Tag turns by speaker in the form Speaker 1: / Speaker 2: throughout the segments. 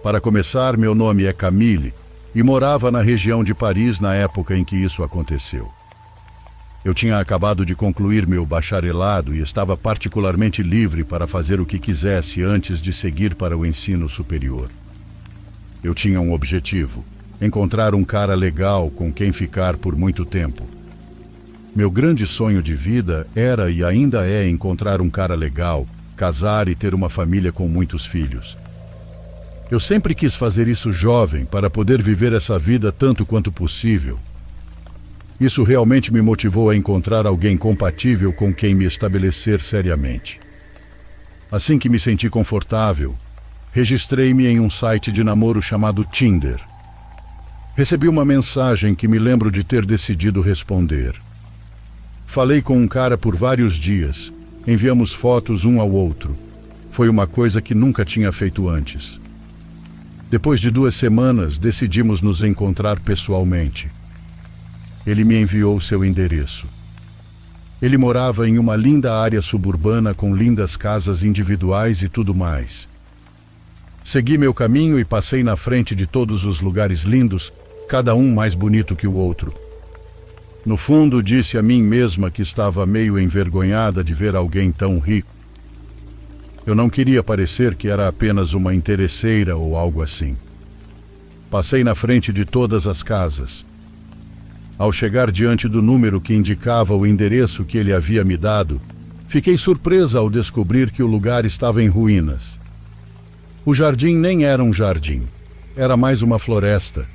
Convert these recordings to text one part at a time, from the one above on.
Speaker 1: Para começar, meu nome é Camille e morava na região de Paris na época em que isso aconteceu. Eu tinha acabado de concluir meu bacharelado e estava particularmente livre para fazer o que quisesse antes de seguir para o ensino superior. Eu tinha um objetivo: encontrar um cara legal com quem ficar por muito tempo. Meu grande sonho de vida era e ainda é encontrar um cara legal, casar e ter uma família com muitos filhos. Eu sempre quis fazer isso jovem para poder viver essa vida tanto quanto possível. Isso realmente me motivou a encontrar alguém compatível com quem me estabelecer seriamente. Assim que me senti confortável, registrei-me em um site de namoro chamado Tinder. Recebi uma mensagem que me lembro de ter decidido responder. Falei com um cara por vários dias, enviamos fotos um ao outro. Foi uma coisa que nunca tinha feito antes. Depois de 2 semanas, decidimos nos encontrar pessoalmente. Ele me enviou seu endereço. Ele morava em uma linda área suburbana com lindas casas individuais e tudo mais. Segui meu caminho e passei na frente de todos os lugares lindos, cada um mais bonito que o outro. No fundo, disse a mim mesma que estava meio envergonhada de ver alguém tão rico. Eu não queria parecer que era apenas uma interesseira ou algo assim. Passei na frente de todas as casas. Ao chegar diante do número que indicava o endereço que ele havia me dado, fiquei surpresa ao descobrir que o lugar estava em ruínas. O jardim nem era um jardim, era mais uma floresta.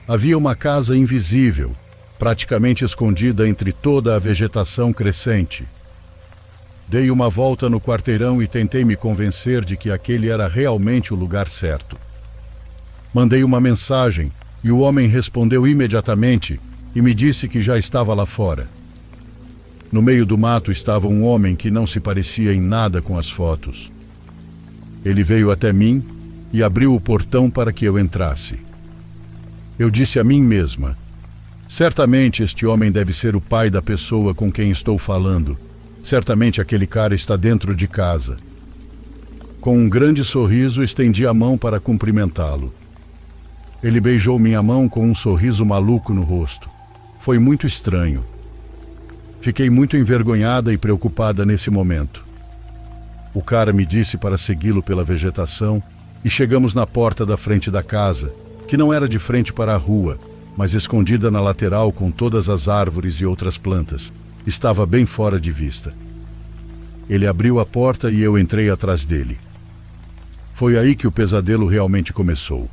Speaker 1: Havia uma casa invisível, praticamente escondida entre toda a vegetação crescente. Dei uma volta no quarteirão e tentei me convencer de que aquele era realmente o lugar certo. Mandei uma mensagem e o homem respondeu imediatamente e me disse que já estava lá fora. No meio do mato estava um homem que não se parecia em nada com as fotos. Ele veio até mim e abriu o portão para que eu entrasse. Eu disse a mim mesma: certamente este homem deve ser o pai da pessoa com quem estou falando. Certamente aquele cara está dentro de casa. Com um grande sorriso, estendi a mão para cumprimentá-lo. Ele beijou minha mão com um sorriso maluco no rosto. Foi muito estranho. Fiquei muito envergonhada e preocupada nesse momento. O cara me disse para segui-lo pela vegetação e chegamos na porta da frente da casa, que não era de frente para a rua, mas escondida na lateral com todas as árvores e outras plantas. Estava bem fora de vista. Ele abriu a porta e eu entrei atrás dele. Foi aí que o pesadelo realmente começou.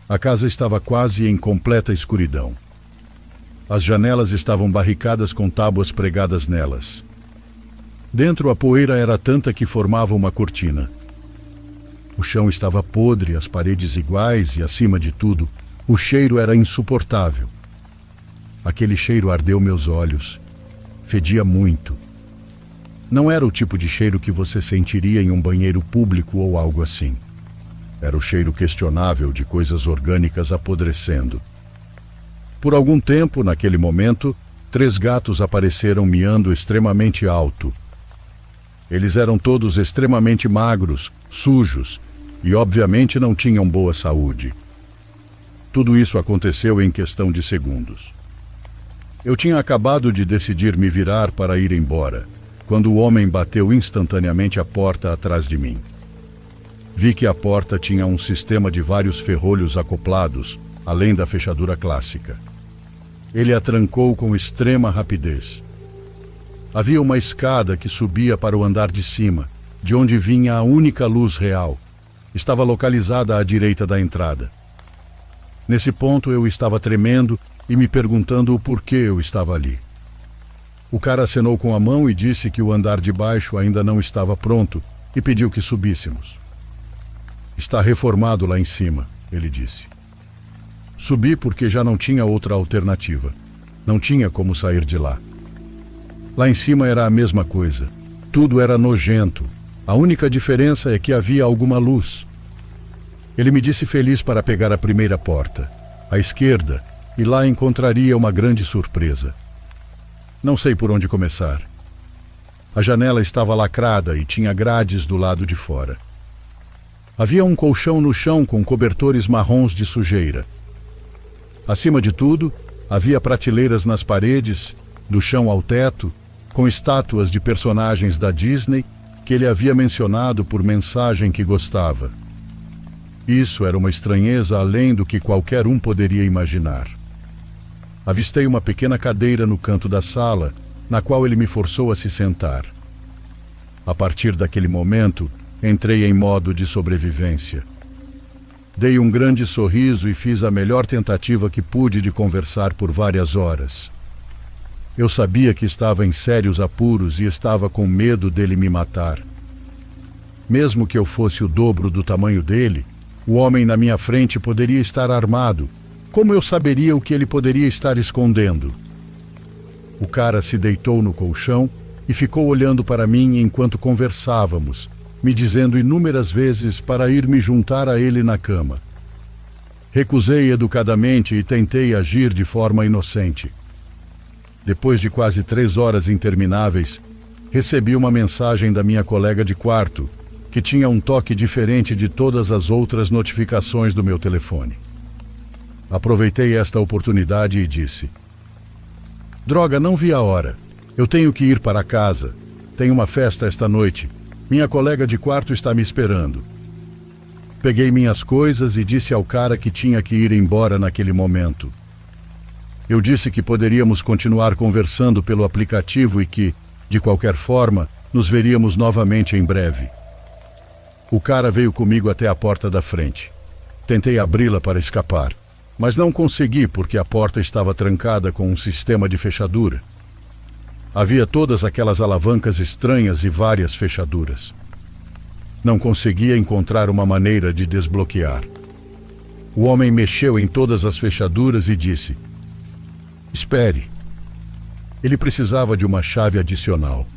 Speaker 1: A casa estava quase em completa escuridão. As janelas estavam barricadas com tábuas pregadas nelas. Dentro, a poeira era tanta que formava uma cortina. O chão estava podre, as paredes iguais e, acima de tudo, o cheiro era insuportável. Aquele cheiro ardeu meus olhos. Fedia muito. Não era o tipo de cheiro que você sentiria em um banheiro público ou algo assim. Era o cheiro questionável de coisas orgânicas apodrecendo. Por algum tempo, naquele momento, 3 gatos apareceram miando extremamente alto. Eles eram todos extremamente magros, sujos e, obviamente, não tinham boa saúde. Tudo isso aconteceu em questão de segundos. Eu tinha acabado de decidir me virar para ir embora, quando o homem bateu instantaneamente a porta atrás de mim. Vi que a porta tinha um sistema de vários ferrolhos acoplados, além da fechadura clássica. Ele a trancou com extrema rapidez. Havia uma escada que subia para o andar de cima, de onde vinha a única luz real. Estava localizada à direita da entrada. Nesse ponto eu estava tremendo e me perguntando o porquê eu estava ali. O cara acenou com a mão e disse que o andar de baixo ainda não estava pronto e pediu que subíssemos. Está reformado lá em cima, ele disse. Subi porque já não tinha outra alternativa. Não tinha como sair de lá. Lá em cima era a mesma coisa. Tudo era nojento. A única diferença é que havia alguma luz. Ele me disse feliz para pegar a primeira porta, à esquerda, e lá encontraria uma grande surpresa. Não sei por onde começar. A janela estava lacrada e tinha grades do lado de fora. Havia um colchão no chão com cobertores marrons de sujeira. Acima de tudo, havia prateleiras nas paredes, do chão ao teto, com estátuas de personagens da Disney que ele havia mencionado por mensagem que gostava. Isso era uma estranheza além do que qualquer um poderia imaginar. Avistei uma pequena cadeira no canto da sala, na qual ele me forçou a se sentar. A partir daquele momento, entrei em modo de sobrevivência. Dei um grande sorriso e fiz a melhor tentativa que pude de conversar por várias horas. Eu sabia que estava em sérios apuros e estava com medo dele me matar. Mesmo que eu fosse o dobro do tamanho dele, o homem na minha frente poderia estar armado. Como eu saberia o que ele poderia estar escondendo? O cara se deitou no colchão e ficou olhando para mim enquanto conversávamos, me dizendo inúmeras vezes para ir me juntar a ele na cama. Recusei educadamente e tentei agir de forma inocente. Depois de quase 3 horas intermináveis, recebi uma mensagem da minha colega de quarto, que tinha um toque diferente de todas as outras notificações do meu telefone. Aproveitei esta oportunidade e disse: "Droga, não vi a hora. Eu tenho que ir para casa. Tenho uma festa esta noite. Minha colega de quarto está me esperando." Peguei minhas coisas e disse ao cara que tinha que ir embora naquele momento. Eu disse que poderíamos continuar conversando pelo aplicativo e que, de qualquer forma, nos veríamos novamente em breve. O cara veio comigo até a porta da frente. Tentei abri-la para escapar, mas não consegui porque a porta estava trancada com um sistema de fechadura. Havia todas aquelas alavancas estranhas e várias fechaduras. Não conseguia encontrar uma maneira de desbloquear. O homem mexeu em todas as fechaduras e disse: "Espere." Ele precisava de uma chave adicional.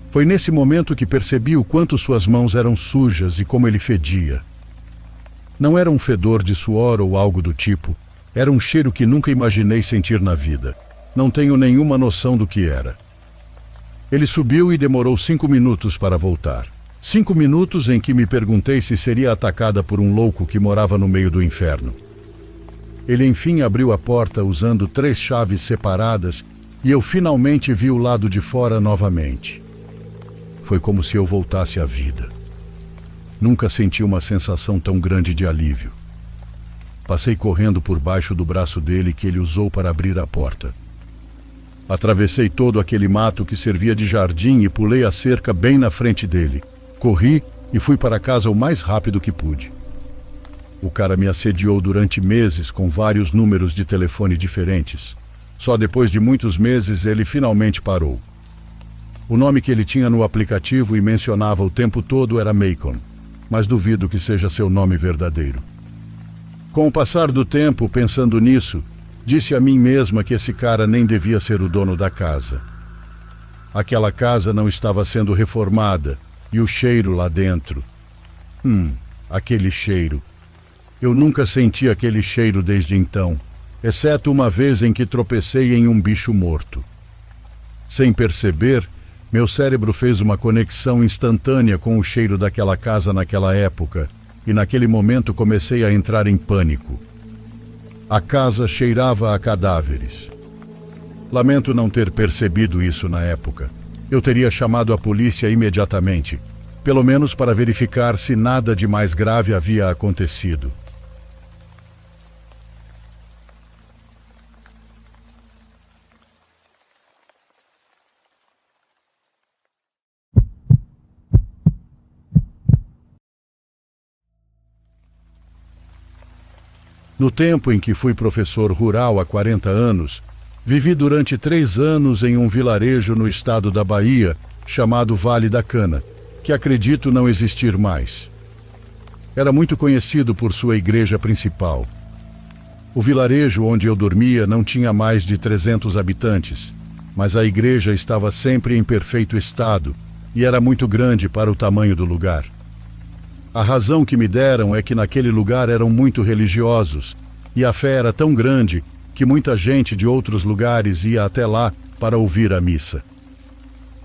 Speaker 1: Foi nesse momento que percebi o quanto suas mãos eram sujas e como ele fedia. Não era um fedor de suor ou algo do tipo. Era um cheiro que nunca imaginei sentir na vida. Não tenho nenhuma noção do que era. Ele subiu e demorou 5 minutos para voltar. 5 minutos em que me perguntei se seria atacada por um louco que morava no meio do inferno. Ele enfim abriu a porta usando 3 chaves separadas e eu finalmente vi o lado de fora novamente. Foi como se eu voltasse à vida. Nunca senti uma sensação tão grande de alívio. Passei correndo por baixo do braço dele que ele usou para abrir a porta. Atravessei todo aquele mato que servia de jardim e pulei a cerca bem na frente dele. Corri e fui para casa o mais rápido que pude. O cara me assediou durante meses com vários números de telefone diferentes. Só depois de muitos meses ele finalmente parou. O nome que ele tinha no aplicativo e mencionava o tempo todo era Macon, mas duvido que seja seu nome verdadeiro. Com o passar do tempo, pensando nisso, disse a mim mesma que esse cara nem devia ser o dono da casa. Aquela casa não estava sendo reformada e o cheiro lá dentro. Aquele cheiro. Eu nunca senti aquele cheiro desde então, exceto uma vez em que tropecei em um bicho morto. Sem perceber, meu cérebro fez uma conexão instantânea com o cheiro daquela casa naquela época, e naquele momento comecei a entrar em pânico. A casa cheirava a cadáveres. Lamento não ter percebido isso na época. Eu teria chamado a polícia imediatamente, pelo menos para verificar se nada de mais grave havia acontecido. No tempo em que fui professor rural há 40 anos, vivi durante 3 anos em um vilarejo no estado da Bahia, chamado Vale da Cana, que acredito não existir mais. Era muito conhecido por sua igreja principal. O vilarejo onde eu dormia não tinha mais de 300 habitantes, mas a igreja estava sempre em perfeito estado e era muito grande para o tamanho do lugar. A razão que me deram é que naquele lugar eram muito religiosos e a fé era tão grande que muita gente de outros lugares ia até lá para ouvir a missa.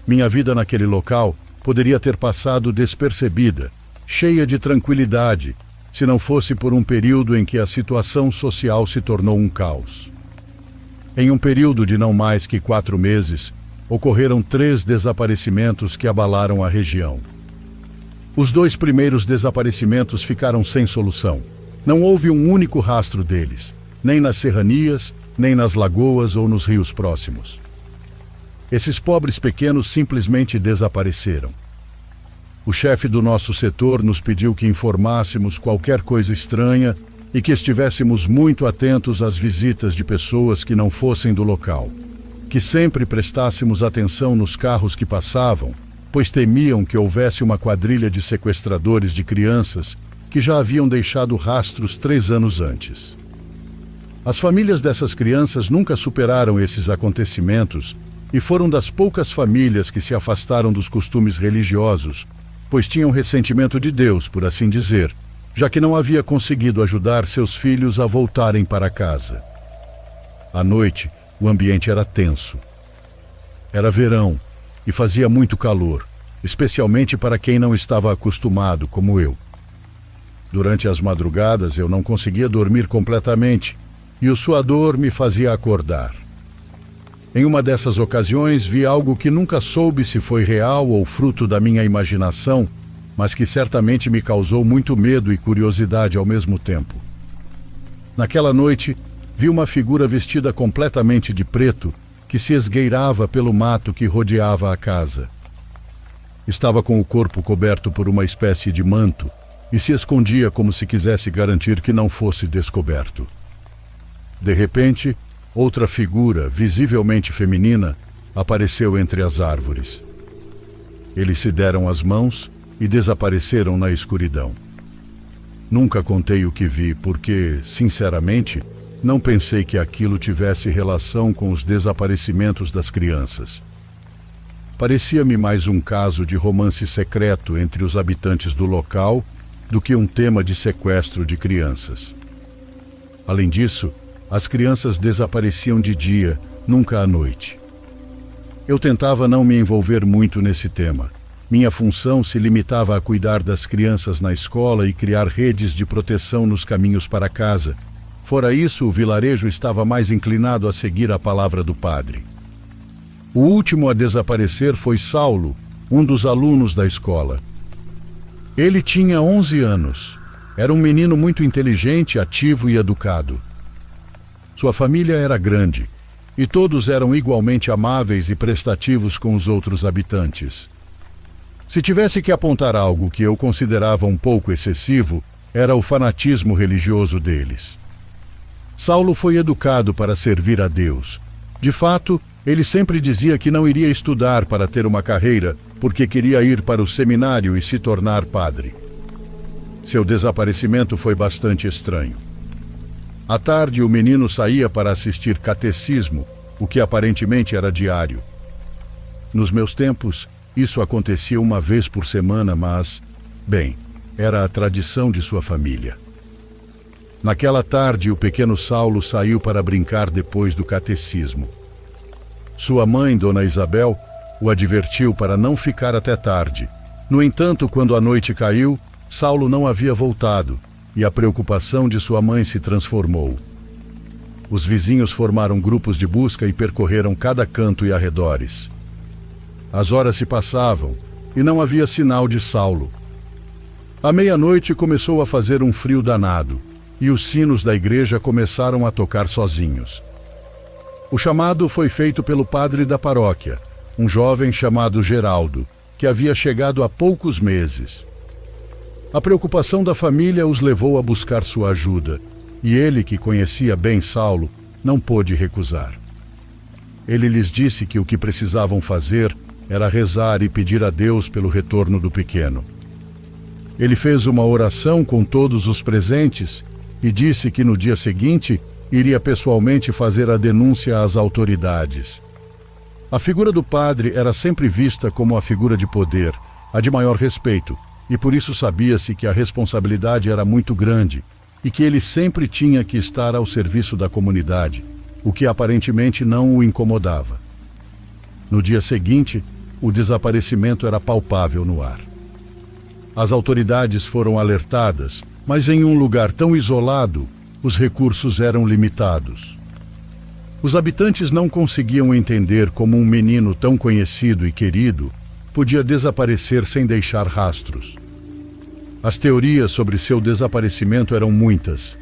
Speaker 1: Minha vida naquele local poderia ter passado despercebida, cheia de tranquilidade, se não fosse por um período em que a situação social se tornou um caos. Em um período de não mais que 4 meses, ocorreram 3 desaparecimentos que abalaram a região. Os 2 primeiros desaparecimentos ficaram sem solução. Não houve um único rastro deles, nem nas serranias, nem nas lagoas ou nos rios próximos. Esses pobres pequenos simplesmente desapareceram. O chefe do nosso setor nos pediu que informássemos qualquer coisa estranha e que estivéssemos muito atentos às visitas de pessoas que não fossem do local, que sempre prestássemos atenção nos carros que passavam, pois temiam que houvesse uma quadrilha de sequestradores de crianças que já haviam deixado rastros 3 anos antes. As famílias dessas crianças nunca superaram esses acontecimentos e foram das poucas famílias que se afastaram dos costumes religiosos, pois tinham ressentimento de Deus, por assim dizer, já que não havia conseguido ajudar seus filhos a voltarem para casa. À noite, o ambiente era tenso. Era verão e fazia muito calor, especialmente para quem não estava acostumado, como eu. Durante as madrugadas, eu não conseguia dormir completamente e o suador me fazia acordar. Em uma dessas ocasiões, vi algo que nunca soube se foi real ou fruto da minha imaginação, mas que certamente me causou muito medo e curiosidade ao mesmo tempo. Naquela noite, vi uma figura vestida completamente de preto que se esgueirava pelo mato que rodeava a casa. Estava com o corpo coberto por uma espécie de manto e se escondia como se quisesse garantir que não fosse descoberto. De repente, outra figura, visivelmente feminina, apareceu entre as árvores. Eles se deram as mãos e desapareceram na escuridão. Nunca contei o que vi porque, sinceramente, não pensei que aquilo tivesse relação com os desaparecimentos das crianças. Parecia-me mais um caso de romance secreto entre os habitantes do local do que um tema de sequestro de crianças. Além disso, as crianças desapareciam de dia, nunca à noite. Eu tentava não me envolver muito nesse tema. Minha função se limitava a cuidar das crianças na escola e criar redes de proteção nos caminhos para casa. Fora isso, o vilarejo estava mais inclinado a seguir a palavra do padre. O último a desaparecer foi Saulo, um dos alunos da escola. Ele tinha 11 anos. Era um menino muito inteligente, ativo e educado. Sua família era grande, e todos eram igualmente amáveis e prestativos com os outros habitantes. Se tivesse que apontar algo que eu considerava um pouco excessivo, era o fanatismo religioso deles. Saulo foi educado para servir a Deus. De fato, ele sempre dizia que não iria estudar para ter uma carreira, porque queria ir para o seminário e se tornar padre. Seu desaparecimento foi bastante estranho. À tarde, o menino saía para assistir catecismo, o que aparentemente era diário. Nos meus tempos, isso acontecia uma vez por semana, mas, bem, era a tradição de sua família. Naquela tarde, o pequeno Saulo saiu para brincar depois do catecismo. Sua mãe, Dona Isabel, o advertiu para não ficar até tarde. No entanto, quando a noite caiu, Saulo não havia voltado, e a preocupação de sua mãe se transformou. Os vizinhos formaram grupos de busca e percorreram cada canto e arredores. As horas se passavam e não havia sinal de Saulo. À meia-noite começou a fazer um frio danado e os sinos da igreja começaram a tocar sozinhos. O chamado foi feito pelo padre da paróquia, um jovem chamado Geraldo, que havia chegado há poucos meses. A preocupação da família os levou a buscar sua ajuda, e ele, que conhecia bem Saulo, não pôde recusar. Ele lhes disse que o que precisavam fazer era rezar e pedir a Deus pelo retorno do pequeno. Ele fez uma oração com todos os presentes e disse que no dia seguinte iria pessoalmente fazer a denúncia às autoridades. A figura do padre era sempre vista como a figura de poder, a de maior respeito, e por isso sabia-se que a responsabilidade era muito grande e que ele sempre tinha que estar ao serviço da comunidade, o que aparentemente não o incomodava. No dia seguinte, o desaparecimento era palpável no ar. As autoridades foram alertadas, mas em um lugar tão isolado, os recursos eram limitados. Os habitantes não conseguiam entender como um menino tão conhecido e querido podia desaparecer sem deixar rastros. As teorias sobre seu desaparecimento eram muitas.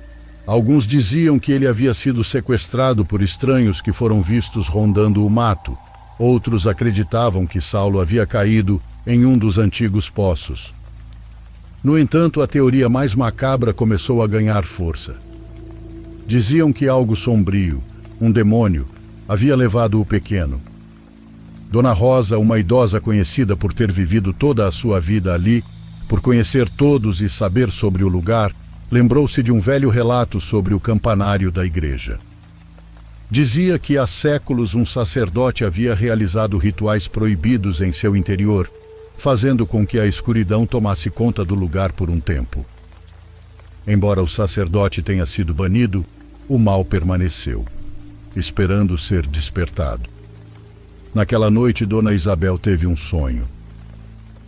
Speaker 1: Alguns diziam que ele havia sido sequestrado por estranhos que foram vistos rondando o mato. Outros acreditavam que Saulo havia caído em um dos antigos poços. No entanto, a teoria mais macabra começou a ganhar força. Diziam que algo sombrio, um demônio, havia levado o pequeno. Dona Rosa, uma idosa conhecida por ter vivido toda a sua vida ali, por conhecer todos e saber sobre o lugar, lembrou-se de um velho relato sobre o campanário da igreja. Dizia que há séculos um sacerdote havia realizado rituais proibidos em seu interior, fazendo com que a escuridão tomasse conta do lugar por um tempo. Embora o sacerdote tenha sido banido, o mal permaneceu, esperando ser despertado. Naquela noite, Dona Isabel teve um sonho.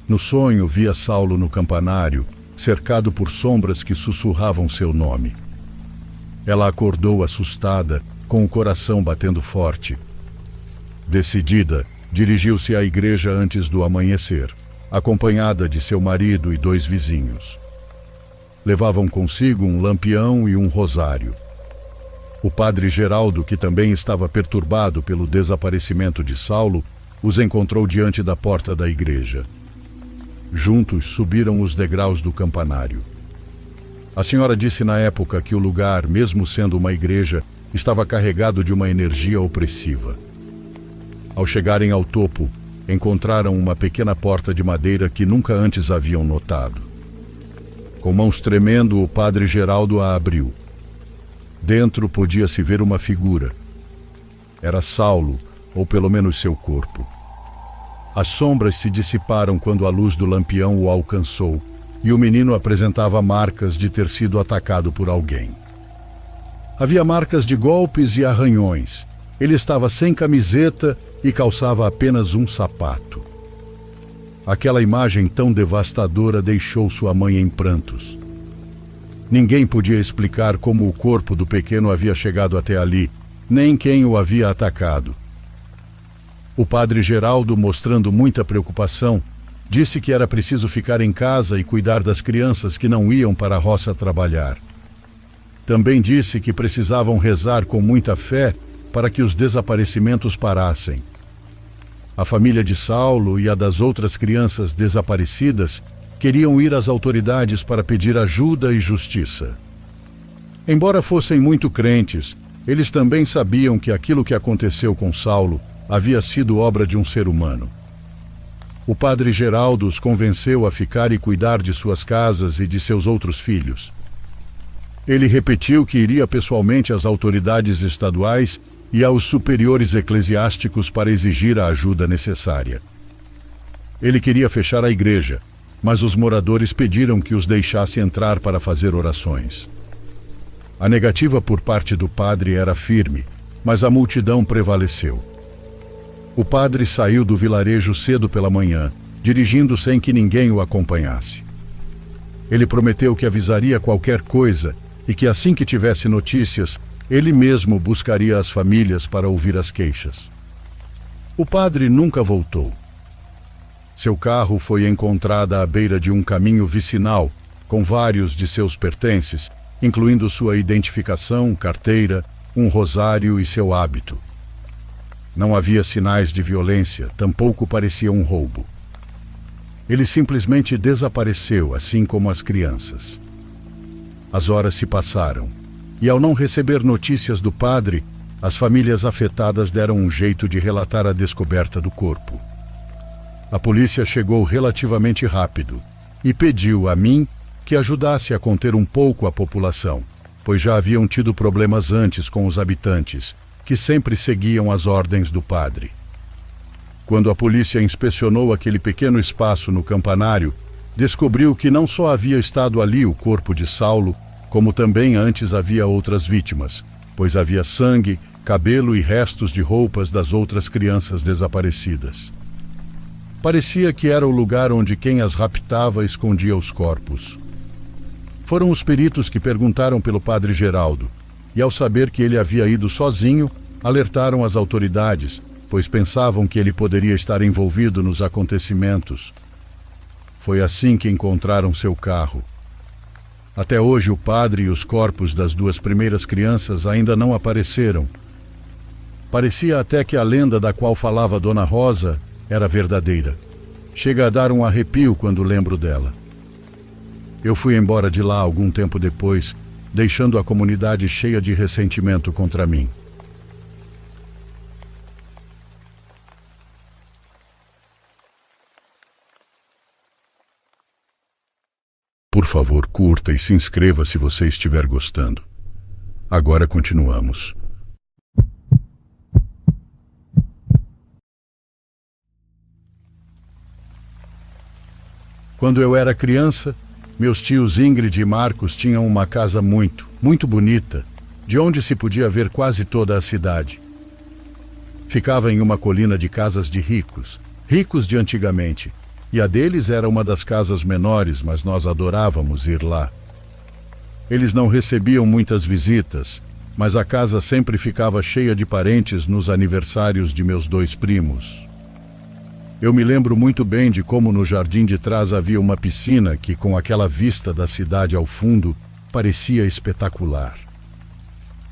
Speaker 1: No sonho, via Saulo no campanário, cercado por sombras que sussurravam seu nome. Ela acordou assustada, com o coração batendo forte. Decidida, dirigiu-se à igreja antes do amanhecer, acompanhada de seu marido e 2 vizinhos. Levavam consigo um lampião e um rosário. O padre Geraldo, que também estava perturbado pelo desaparecimento de Saulo, os encontrou diante da porta da igreja. Juntos subiram os degraus do campanário. A senhora disse na época que o lugar, mesmo sendo uma igreja, estava carregado de uma energia opressiva. Ao chegarem ao topo, encontraram uma pequena porta de madeira que nunca antes haviam notado. Com mãos tremendo, o padre Geraldo a abriu. Dentro podia-se ver uma figura. Era Saulo, ou pelo menos seu corpo. As sombras se dissiparam quando a luz do lampião o alcançou, e o menino apresentava marcas de ter sido atacado por alguém. Havia marcas de golpes e arranhões. Ele estava sem camiseta e calçava apenas um sapato. Aquela imagem tão devastadora deixou sua mãe em prantos. Ninguém podia explicar como o corpo do pequeno havia chegado até ali, nem quem o havia atacado. O padre Geraldo, mostrando muita preocupação, disse que era preciso ficar em casa e cuidar das crianças que não iam para a roça trabalhar. Também disse que precisavam rezar com muita fé para que os desaparecimentos parassem. A família de Saulo e a das outras crianças desaparecidas queriam ir às autoridades para pedir ajuda e justiça. Embora fossem muito crentes, eles também sabiam que aquilo que aconteceu com Saulo havia sido obra de um ser humano. O padre Geraldo os convenceu a ficar e cuidar de suas casas e de seus outros filhos. Ele repetiu que iria pessoalmente às autoridades estaduais e aos superiores eclesiásticos para exigir a ajuda necessária. Ele queria fechar a igreja, mas os moradores pediram que os deixasse entrar para fazer orações. A negativa por parte do padre era firme, mas a multidão prevaleceu. O padre saiu do vilarejo cedo pela manhã, dirigindo sem que ninguém o acompanhasse. Ele prometeu que avisaria qualquer coisa e que assim que tivesse notícias, ele mesmo buscaria as famílias para ouvir as queixas. O padre nunca voltou. Seu carro foi encontrado à beira de um caminho vicinal, com vários de seus pertences, incluindo sua identificação, carteira, um rosário e seu hábito. Não havia sinais de violência, tampouco parecia um roubo. Ele simplesmente desapareceu, assim como as crianças. As horas se passaram, e ao não receber notícias do padre, as famílias afetadas deram um jeito de relatar a descoberta do corpo. A polícia chegou relativamente rápido e pediu a mim que ajudasse a conter um pouco a população, pois já haviam tido problemas antes com os habitantes, que sempre seguiam as ordens do padre. Quando a polícia inspecionou aquele pequeno espaço no campanário, descobriu que não só havia estado ali o corpo de Saulo, como também antes havia outras vítimas, pois havia sangue, cabelo e restos de roupas das outras crianças desaparecidas. Parecia que era o lugar onde quem as raptava escondia os corpos. Foram os peritos que perguntaram pelo padre Geraldo, e ao saber que ele havia ido sozinho, alertaram as autoridades, pois pensavam que ele poderia estar envolvido nos acontecimentos. Foi assim que encontraram seu carro. Até hoje o padre e os corpos das duas primeiras crianças ainda não apareceram. Parecia até que a lenda da qual falava Dona Rosa era verdadeira. Chega a dar um arrepio quando lembro dela. Eu fui embora de lá algum tempo depois, deixando a comunidade cheia de ressentimento contra mim. Por favor, curta e se inscreva se você estiver gostando. Agora continuamos. Quando eu era criança, meus tios Ingrid e Marcos tinham uma casa muito bonita, de onde se podia ver quase toda a cidade. Ficava em uma colina de casas de ricos de antigamente, e a deles era uma das casas menores, mas nós adorávamos ir lá. Eles não recebiam muitas visitas, mas a casa sempre ficava cheia de parentes nos aniversários de meus dois primos. Eu me lembro muito bem de como no jardim de trás havia uma piscina que, com aquela vista da cidade ao fundo, parecia espetacular.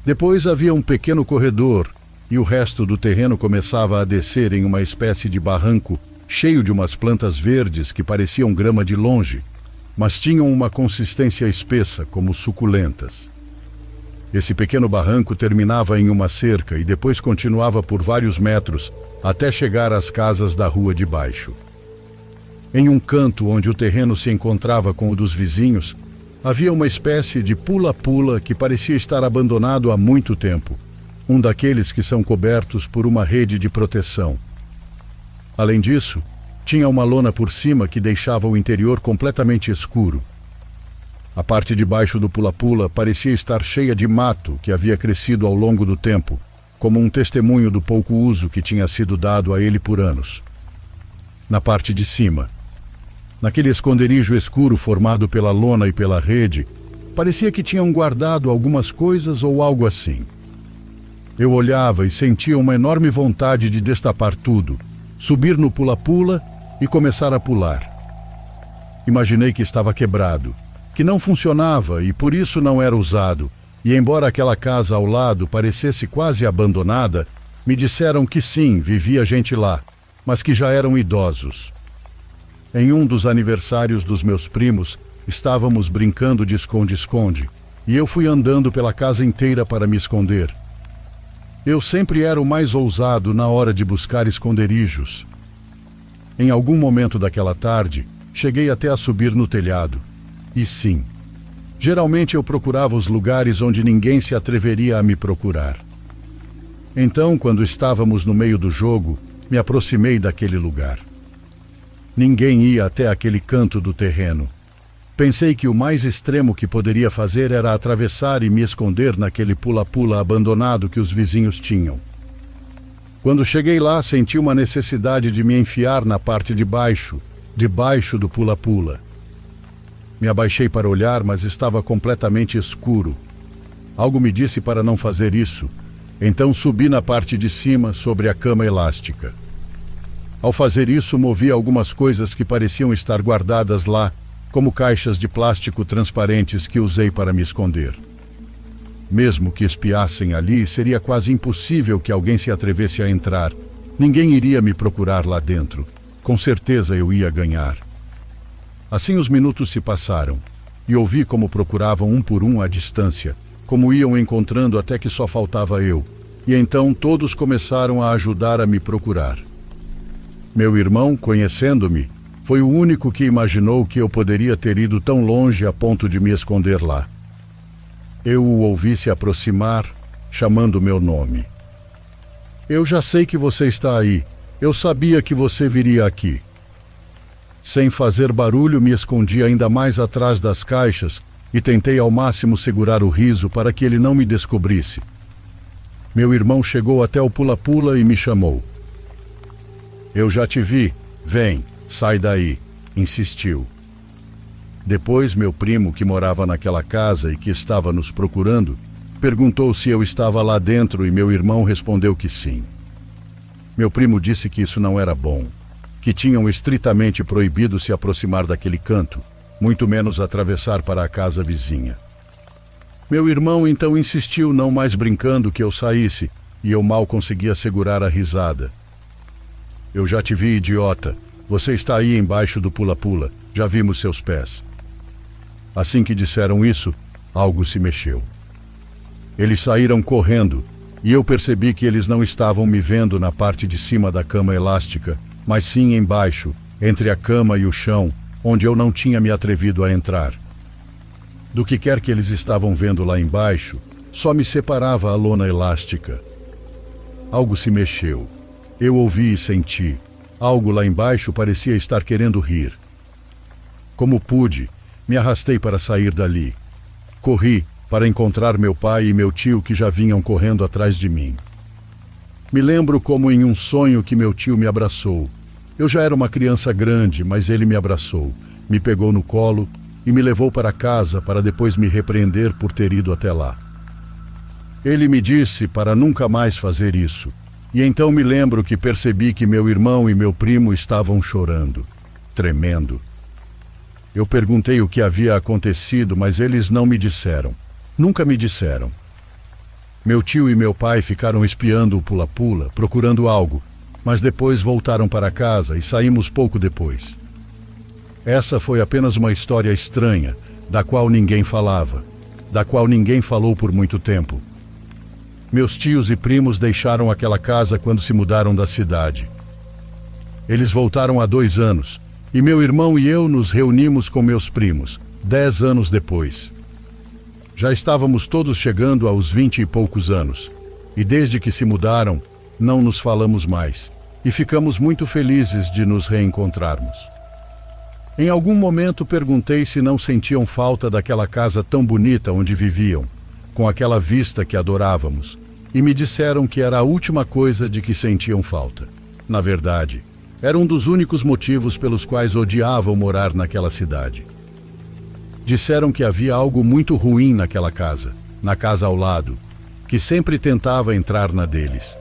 Speaker 1: Depois havia um pequeno corredor e o resto do terreno começava a descer em uma espécie de barranco cheio de umas plantas verdes que pareciam grama de longe, mas tinham uma consistência espessa, como suculentas. Esse pequeno barranco terminava em uma cerca e depois continuava por vários metros até chegar às casas da rua de baixo. Em um canto onde o terreno se encontrava com o dos vizinhos, havia uma espécie de pula-pula que parecia estar abandonado há muito tempo, um daqueles que são cobertos por uma rede de proteção. Além disso, tinha uma lona por cima que deixava o interior completamente escuro. A parte de baixo do pula-pula parecia estar cheia de mato que havia crescido ao longo do tempo, como um testemunho do pouco uso que tinha sido dado a ele por anos. Na parte de cima, naquele esconderijo escuro formado pela lona e pela rede, parecia que tinham guardado algumas coisas ou algo assim. Eu olhava e sentia uma enorme vontade de destapar tudo, subir no pula-pula e começar a pular. Imaginei que estava quebrado, que não funcionava e por isso não era usado, e embora aquela casa ao lado parecesse quase abandonada, me disseram que sim, vivia gente lá, mas que já eram idosos. Em um dos aniversários dos meus primos, estávamos brincando de esconde-esconde, e eu fui andando pela casa inteira para me esconder. Eu sempre era o mais ousado na hora de buscar esconderijos. Em algum momento daquela tarde, cheguei até a subir no telhado. E sim, geralmente eu procurava os lugares onde ninguém se atreveria a me procurar. Então, quando estávamos no meio do jogo, me aproximei daquele lugar. Ninguém ia até aquele canto do terreno. Pensei que o mais extremo que poderia fazer era atravessar e me esconder naquele pula-pula abandonado que os vizinhos tinham. Quando cheguei lá, senti uma necessidade de me enfiar na parte de baixo do pula-pula. Me abaixei para olhar, mas estava completamente escuro. Algo me disse para não fazer isso, então subi na parte de cima, sobre a cama elástica. Ao fazer isso, movi algumas coisas que pareciam estar guardadas lá, como caixas de plástico transparentes que usei para me esconder. Mesmo que espiassem ali, seria quase impossível que alguém se atrevesse a entrar. Ninguém iria me procurar lá dentro. Com certeza eu ia ganhar. Assim os minutos se passaram, e ouvi como procuravam um por um à distância, como iam encontrando até que só faltava eu, e então todos começaram a ajudar a me procurar. Meu irmão, conhecendo-me, foi o único que imaginou que eu poderia ter ido tão longe a ponto de me esconder lá. Eu o ouvi se aproximar, chamando meu nome. Eu já sei que você está aí. Eu sabia que você viria aqui. Sem fazer barulho, me escondi ainda mais atrás das caixas e tentei ao máximo segurar o riso para que ele não me descobrisse. Meu irmão chegou até o pula-pula e me chamou. Eu já te vi. Vem, sai daí, insistiu. Depois, meu primo, que morava naquela casa e que estava nos procurando, perguntou se eu estava lá dentro e meu irmão respondeu que sim. Meu primo disse que isso não era bom, que tinham estritamente proibido se aproximar daquele canto, muito menos atravessar para a casa vizinha. Meu irmão então insistiu, não mais brincando, que eu saísse, e eu mal conseguia segurar a risada. Eu já te vi, idiota. Você está aí embaixo do pula-pula. Já vimos seus pés. Assim que disseram isso, algo se mexeu. Eles saíram correndo, e eu percebi que eles não estavam me vendo na parte de cima da cama elástica, mas sim embaixo, entre a cama e o chão, onde eu não tinha me atrevido a entrar. Do que quer que eles estavam vendo lá embaixo, só me separava a lona elástica. Algo se mexeu. Eu ouvi e senti. Algo lá embaixo parecia estar querendo rir. Como pude, me arrastei para sair dali. Corri para encontrar meu pai e meu tio que já vinham correndo atrás de mim. Me lembro como em um sonho que meu tio me abraçou. Eu já era uma criança grande, mas ele me abraçou, me pegou no colo e me levou para casa para depois me repreender por ter ido até lá. Ele me disse para nunca mais fazer isso, e então me lembro que percebi que meu irmão e meu primo estavam chorando, tremendo. Eu perguntei o que havia acontecido, mas eles não me disseram. Nunca me disseram. Meu tio e meu pai ficaram espiando o pula-pula, procurando algo, mas depois voltaram para casa e saímos pouco depois. Essa foi apenas uma história estranha, da qual ninguém falava, da qual ninguém falou por muito tempo. Meus tios e primos deixaram aquela casa quando se mudaram da cidade. Eles voltaram há 2 anos, e meu irmão e eu nos reunimos com meus primos, 10 anos depois. Já estávamos todos chegando aos 20 e poucos anos, e desde que se mudaram, não nos falamos mais, e ficamos muito felizes de nos reencontrarmos. Em algum momento perguntei se não sentiam falta daquela casa tão bonita onde viviam, com aquela vista que adorávamos, e me disseram que era a última coisa de que sentiam falta. Na verdade, era um dos únicos motivos pelos quais odiavam morar naquela cidade. Disseram que havia algo muito ruim naquela casa, na casa ao lado, que sempre tentava entrar na deles.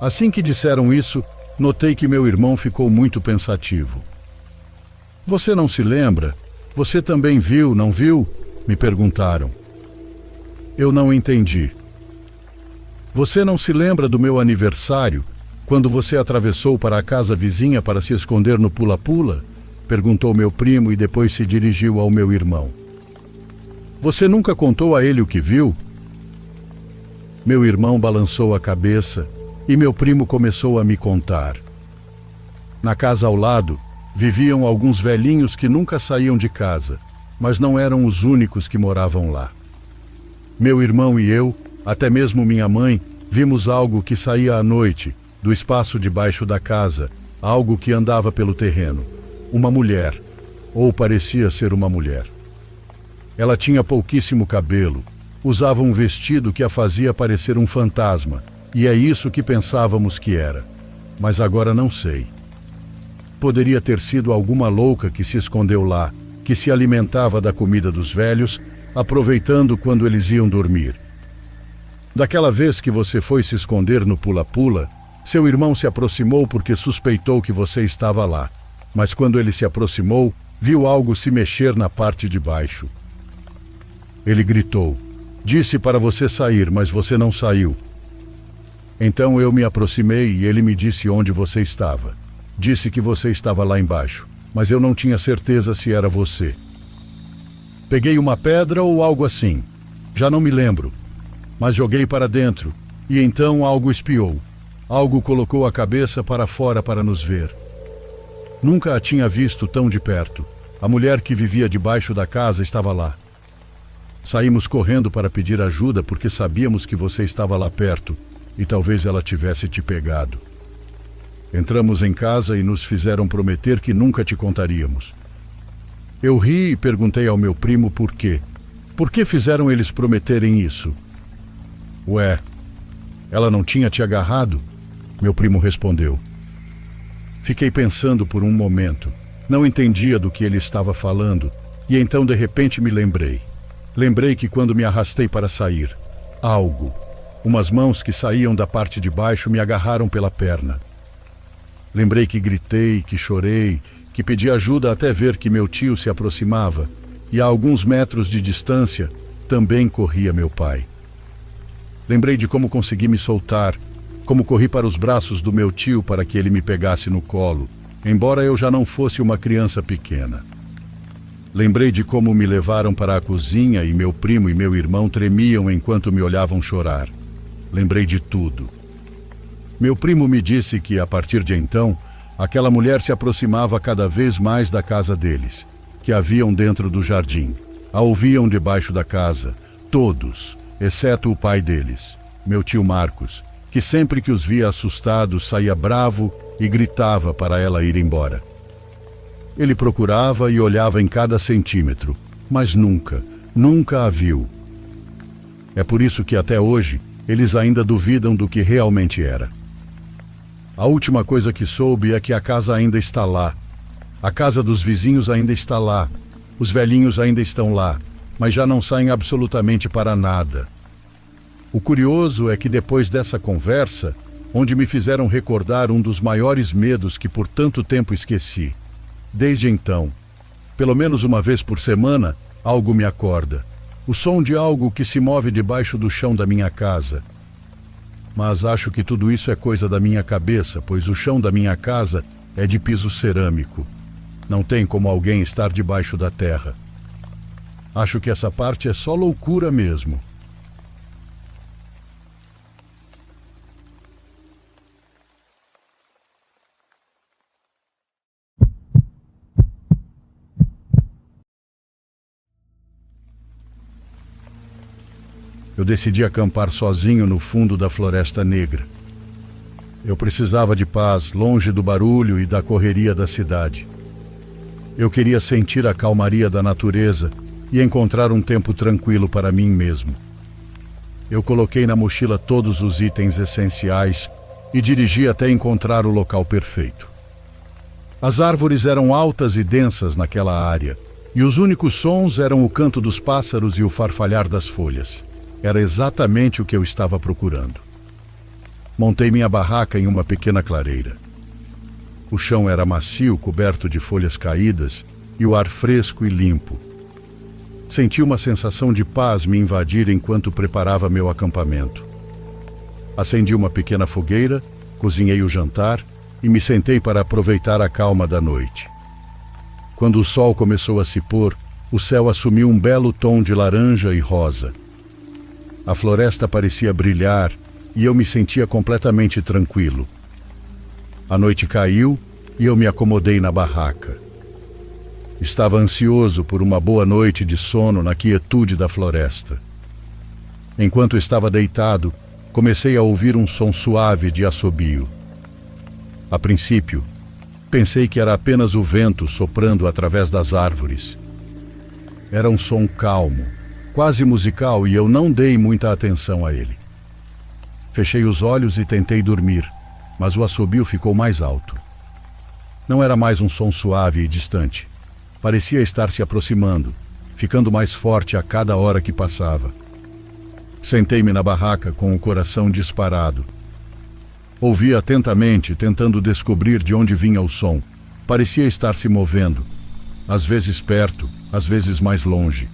Speaker 1: Assim que disseram isso, notei que meu irmão ficou muito pensativo. Você não se lembra? Você também viu, não viu? Me perguntaram. Eu não entendi. Você não se lembra do meu aniversário, quando você atravessou para a casa vizinha para se esconder no pula-pula? Perguntou meu primo e depois se dirigiu ao meu irmão. Você nunca contou a ele o que viu? Meu irmão balançou a cabeça e meu primo começou a me contar. Na casa ao lado, viviam alguns velhinhos que nunca saíam de casa, mas não eram os únicos que moravam lá. Meu irmão e eu, até mesmo minha mãe, vimos algo que saía à noite, do espaço debaixo da casa, algo que andava pelo terreno. Uma mulher, ou parecia ser uma mulher. Ela tinha pouquíssimo cabelo, usava um vestido que a fazia parecer um fantasma, e é isso que pensávamos que era, mas agora não sei. Poderia ter sido alguma louca que se escondeu lá, que se alimentava da comida dos velhos, aproveitando quando eles iam dormir. Daquela vez que você foi se esconder no pula-pula, seu irmão se aproximou porque suspeitou que você estava lá. Mas quando ele se aproximou, viu algo se mexer na parte de baixo. Ele gritou, disse para você sair, mas você não saiu. Então eu me aproximei e ele me disse onde você estava. Disse que você estava lá embaixo, mas eu não tinha certeza se era você. Peguei uma pedra ou algo assim, já não me lembro, mas joguei para dentro e então algo espiou. Algo colocou a cabeça para fora para nos ver. Nunca a tinha visto tão de perto. A mulher que vivia debaixo da casa estava lá. Saímos correndo para pedir ajuda porque sabíamos que você estava lá perto e talvez ela tivesse te pegado. Entramos em casa e nos fizeram prometer que nunca te contaríamos. Eu ri e perguntei ao meu primo por quê. Por que fizeram eles prometerem isso? Ué, ela não tinha te agarrado? Meu primo respondeu. Fiquei pensando por um momento. Não entendia do que ele estava falando, e então de repente me lembrei. Lembrei que quando me arrastei para sair, umas mãos que saíam da parte de baixo me agarraram pela perna. Lembrei que gritei, que chorei, que pedi ajuda até ver que meu tio se aproximava, e a alguns metros de distância também corria meu pai. Lembrei de como consegui me soltar, como corri para os braços do meu tio para que ele me pegasse no colo, embora eu já não fosse uma criança pequena. Lembrei de como me levaram para a cozinha e meu primo e meu irmão tremiam enquanto me olhavam chorar. Lembrei de tudo. Meu primo me disse que, a partir de então, aquela mulher se aproximava cada vez mais da casa deles, que haviam dentro do jardim. A ouviam debaixo da casa, todos, exceto o pai deles, meu tio Marcos, que sempre que os via assustados saía bravo e gritava para ela ir embora. Ele procurava e olhava em cada centímetro, mas nunca a viu. É por isso que até hoje eles ainda duvidam do que realmente era. A última coisa que soube é que a casa ainda está lá. A casa dos vizinhos ainda está lá. Os velhinhos ainda estão lá, mas já não saem absolutamente para nada. O curioso é que depois dessa conversa, onde me fizeram recordar um dos maiores medos que por tanto tempo esqueci, desde então, pelo menos uma vez por semana, algo me acorda. O som de algo que se move debaixo do chão da minha casa. Mas acho que tudo isso é coisa da minha cabeça, pois o chão da minha casa é de piso cerâmico. Não tem como alguém estar debaixo da terra. Acho que essa parte é só loucura mesmo. Eu decidi acampar sozinho no fundo da Floresta Negra. Eu precisava de paz, longe do barulho e da correria da cidade. Eu queria sentir a calmaria da natureza e encontrar um tempo tranquilo para mim mesmo. Eu coloquei na mochila todos os itens essenciais e dirigi até encontrar o local perfeito. As árvores eram altas e densas naquela área, e os únicos sons eram o canto dos pássaros e o farfalhar das folhas. Era exatamente o que eu estava procurando. Montei minha barraca em uma pequena clareira. O chão era macio, coberto de folhas caídas, e o ar fresco e limpo. Senti uma sensação de paz me invadir enquanto preparava meu acampamento. Acendi uma pequena fogueira, cozinhei o jantar e me sentei para aproveitar a calma da noite. Quando o sol começou a se pôr, o céu assumiu um belo tom de laranja e rosa. A floresta parecia brilhar e eu me sentia completamente tranquilo. A noite caiu e eu me acomodei na barraca. Estava ansioso por uma boa noite de sono na quietude da floresta. Enquanto estava deitado, comecei a ouvir um som suave de assobio. A princípio, pensei que era apenas o vento soprando através das árvores. Era um som calmo, quase musical, e eu não dei muita atenção a ele. Fechei os olhos e tentei dormir, mas o assobio ficou mais alto. Não era mais um som suave e distante. Parecia estar se aproximando, ficando mais forte a cada hora que passava. Sentei-me na barraca com o coração disparado. Ouvi atentamente, tentando descobrir de onde vinha o som. Parecia estar se movendo, às vezes perto, às vezes mais longe.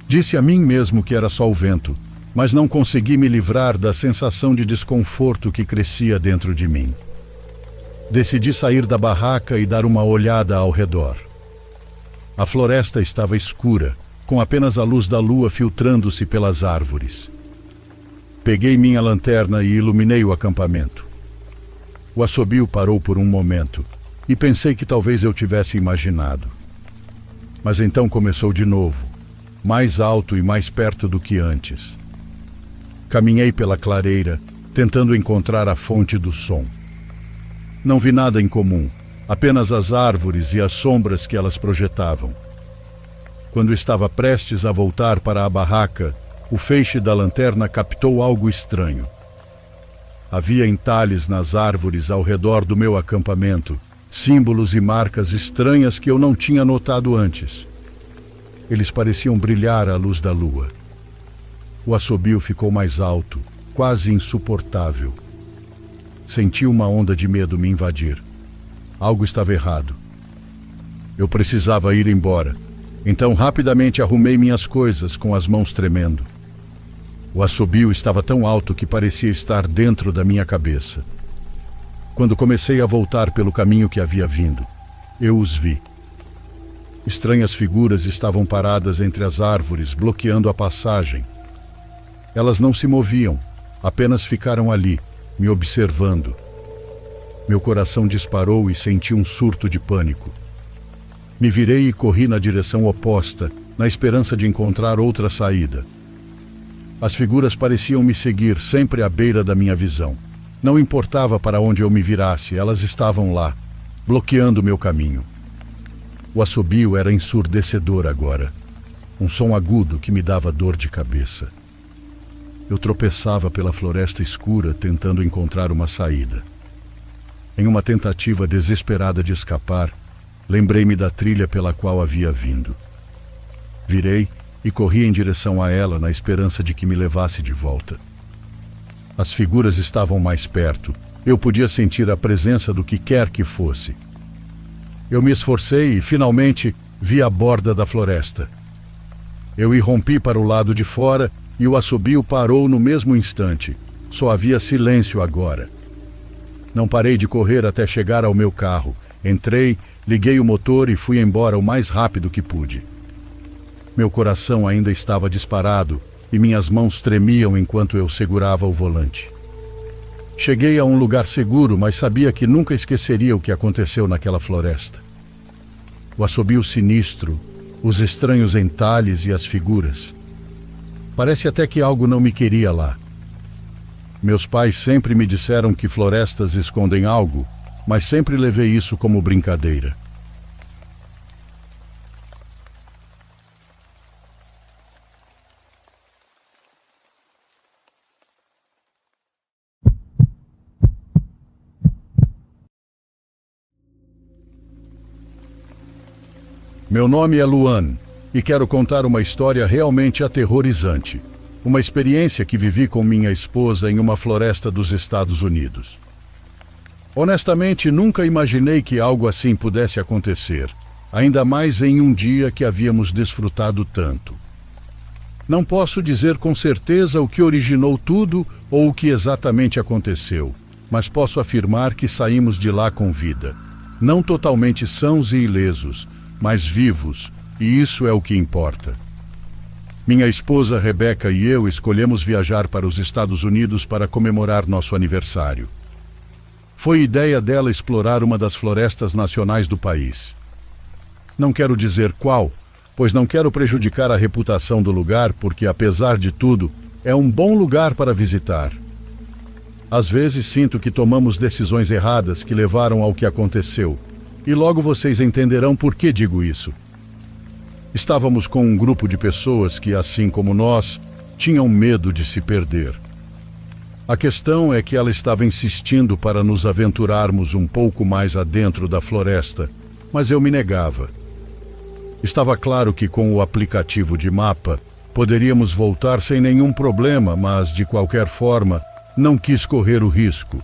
Speaker 1: Disse a mim mesmo que era só o vento, mas não consegui me livrar da sensação de desconforto que crescia dentro de mim. Decidi sair da barraca e dar uma olhada ao redor. A floresta estava escura, com apenas a luz da lua filtrando-se pelas árvores. Peguei minha lanterna e iluminei o acampamento. O assobio parou por um momento e pensei que talvez eu tivesse imaginado. Mas então começou de novo, mais alto e mais perto do que antes. Caminhei pela clareira, tentando encontrar a fonte do som. Não vi nada em comum, apenas as árvores e as sombras que elas projetavam. Quando estava prestes a voltar para a barraca, o feixe da lanterna captou algo estranho. Havia entalhes nas árvores ao redor do meu acampamento, símbolos e marcas estranhas que eu não tinha notado antes. Eles pareciam brilhar à luz da lua. O assobio ficou mais alto, quase insuportável. Senti uma onda de medo me invadir. Algo estava errado. Eu precisava ir embora. Então rapidamente arrumei minhas coisas com as mãos tremendo. O assobio estava tão alto que parecia estar dentro da minha cabeça. Quando comecei a voltar pelo caminho que havia vindo, eu os vi. Estranhas figuras estavam paradas entre as árvores, bloqueando a passagem. Elas não se moviam, apenas ficaram ali, me observando. Meu coração disparou e senti um surto de pânico. Me virei e corri na direção oposta, na esperança de encontrar outra saída. As figuras pareciam me seguir sempre à beira da minha visão. Não importava para onde eu me virasse, elas estavam lá, bloqueando meu caminho. O assobio era ensurdecedor agora, um som agudo que me dava dor de cabeça. Eu tropeçava pela floresta escura tentando encontrar uma saída. Em uma tentativa desesperada de escapar, lembrei-me da trilha pela qual havia vindo. Virei e corri em direção a ela na esperança de que me levasse de volta. As figuras estavam mais perto. Eu podia sentir a presença do que quer que fosse. Eu me esforcei e finalmente vi a borda da floresta. Eu irrompi para o lado de fora e o assobio parou no mesmo instante. Só havia silêncio agora. Não parei de correr até chegar ao meu carro. Entrei, liguei o motor e fui embora o mais rápido que pude. Meu coração ainda estava disparado e minhas mãos tremiam enquanto eu segurava o volante. Cheguei a um lugar seguro, mas sabia que nunca esqueceria o que aconteceu naquela floresta. O assobio sinistro, os estranhos entalhes e as figuras. Parece até que algo não me queria lá. Meus pais sempre me disseram que florestas escondem algo, mas sempre levei isso como brincadeira. Meu nome é Luan e quero contar uma história realmente aterrorizante. Uma experiência que vivi com minha esposa em uma floresta dos Estados Unidos. Honestamente, nunca imaginei que algo assim pudesse acontecer, ainda mais em um dia que havíamos desfrutado tanto. Não posso dizer com certeza o que originou tudo ou o que exatamente aconteceu, mas posso afirmar que saímos de lá com vida. Não totalmente sãos e ilesos, mas vivos, e isso é o que importa. Minha esposa Rebeca e eu escolhemos viajar para os Estados Unidos para comemorar nosso aniversário. Foi ideia dela explorar uma das florestas nacionais do país. Não quero dizer qual, pois não quero prejudicar a reputação do lugar, porque, apesar de tudo, é um bom lugar para visitar. Às vezes sinto que tomamos decisões erradas que levaram ao que aconteceu, e logo vocês entenderão por que digo isso. Estávamos com um grupo de pessoas que, assim como nós, tinham medo de se perder. A questão é que ela estava insistindo para nos aventurarmos um pouco mais adentro da floresta, mas eu me negava. Estava claro que com o aplicativo de mapa poderíamos voltar sem nenhum problema, mas, de qualquer forma, não quis correr o risco.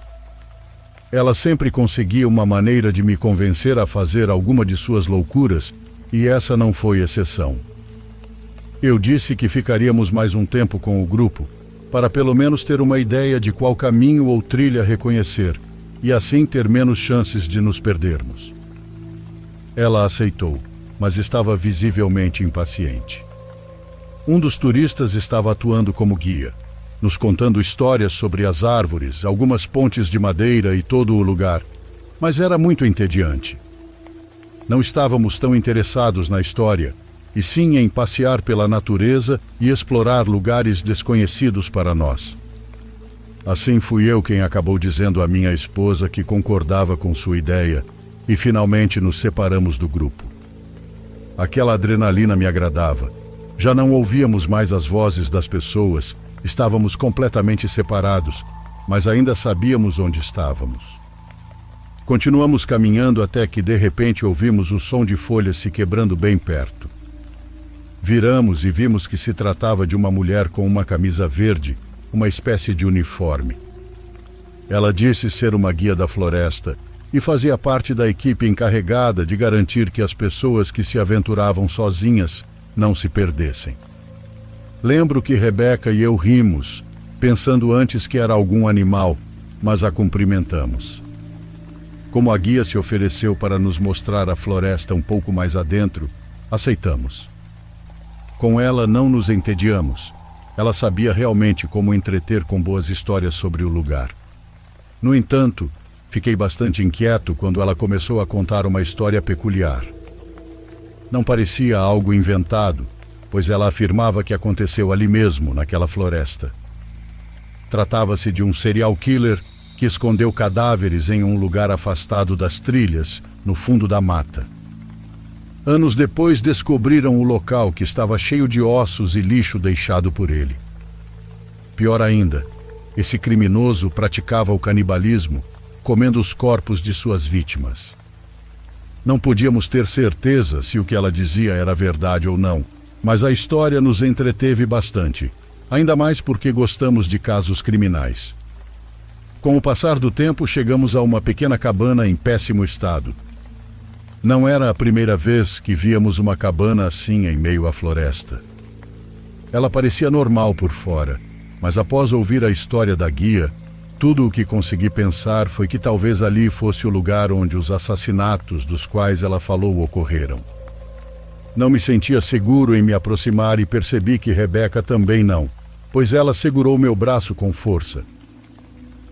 Speaker 1: Ela sempre conseguia uma maneira de me convencer a fazer alguma de suas loucuras, e essa não foi exceção. Eu disse que ficaríamos mais um tempo com o grupo, para pelo menos ter uma ideia de qual caminho ou trilha reconhecer, e assim ter menos chances de nos perdermos. Ela aceitou, mas estava visivelmente impaciente. Um dos turistas estava atuando como guia, nos contando histórias sobre as árvores, algumas pontes de madeira e todo o lugar, mas era muito entediante. Não estávamos tão interessados na história, e sim em passear pela natureza e explorar lugares desconhecidos para nós. Assim fui eu quem acabou dizendo à minha esposa que concordava com sua ideia, e finalmente nos separamos do grupo. Aquela adrenalina me agradava. Já não ouvíamos mais as vozes das pessoas, estávamos completamente separados, mas ainda sabíamos onde estávamos. Continuamos caminhando até que de repente ouvimos o som de folhas se quebrando bem perto. Viramos e vimos que se tratava de uma mulher com uma camisa verde, uma espécie de uniforme. Ela disse ser uma guia da floresta e fazia parte da equipe encarregada de garantir que as pessoas que se aventuravam sozinhas não se perdessem. Lembro que Rebeca e eu rimos, pensando antes que era algum animal, mas a cumprimentamos. Como a guia se ofereceu para nos mostrar a floresta um pouco mais adentro, aceitamos. Com ela não nos entediamos. Ela sabia realmente como entreter com boas histórias sobre o lugar. No entanto, fiquei bastante inquieto quando ela começou a contar uma história peculiar. Não parecia algo inventado, pois ela afirmava que aconteceu ali mesmo, naquela floresta. Tratava-se de um serial killer que escondeu cadáveres em um lugar afastado das trilhas, no fundo da mata. Anos depois descobriram o local, que estava cheio de ossos e lixo deixado por ele. Pior ainda, esse criminoso praticava o canibalismo, comendo os corpos de suas vítimas. Não podíamos ter certeza se o que ela dizia era verdade ou não, mas a história nos entreteve bastante, ainda mais porque gostamos de casos criminais. Com o passar do tempo, chegamos a uma pequena cabana em péssimo estado. Não era a primeira vez que víamos uma cabana assim em meio à floresta. Ela parecia normal por fora, mas após ouvir a história da guia, tudo o que consegui pensar foi que talvez ali fosse o lugar onde os assassinatos dos quais ela falou ocorreram. Não me sentia seguro em me aproximar e percebi que Rebeca também não, pois ela segurou meu braço com força.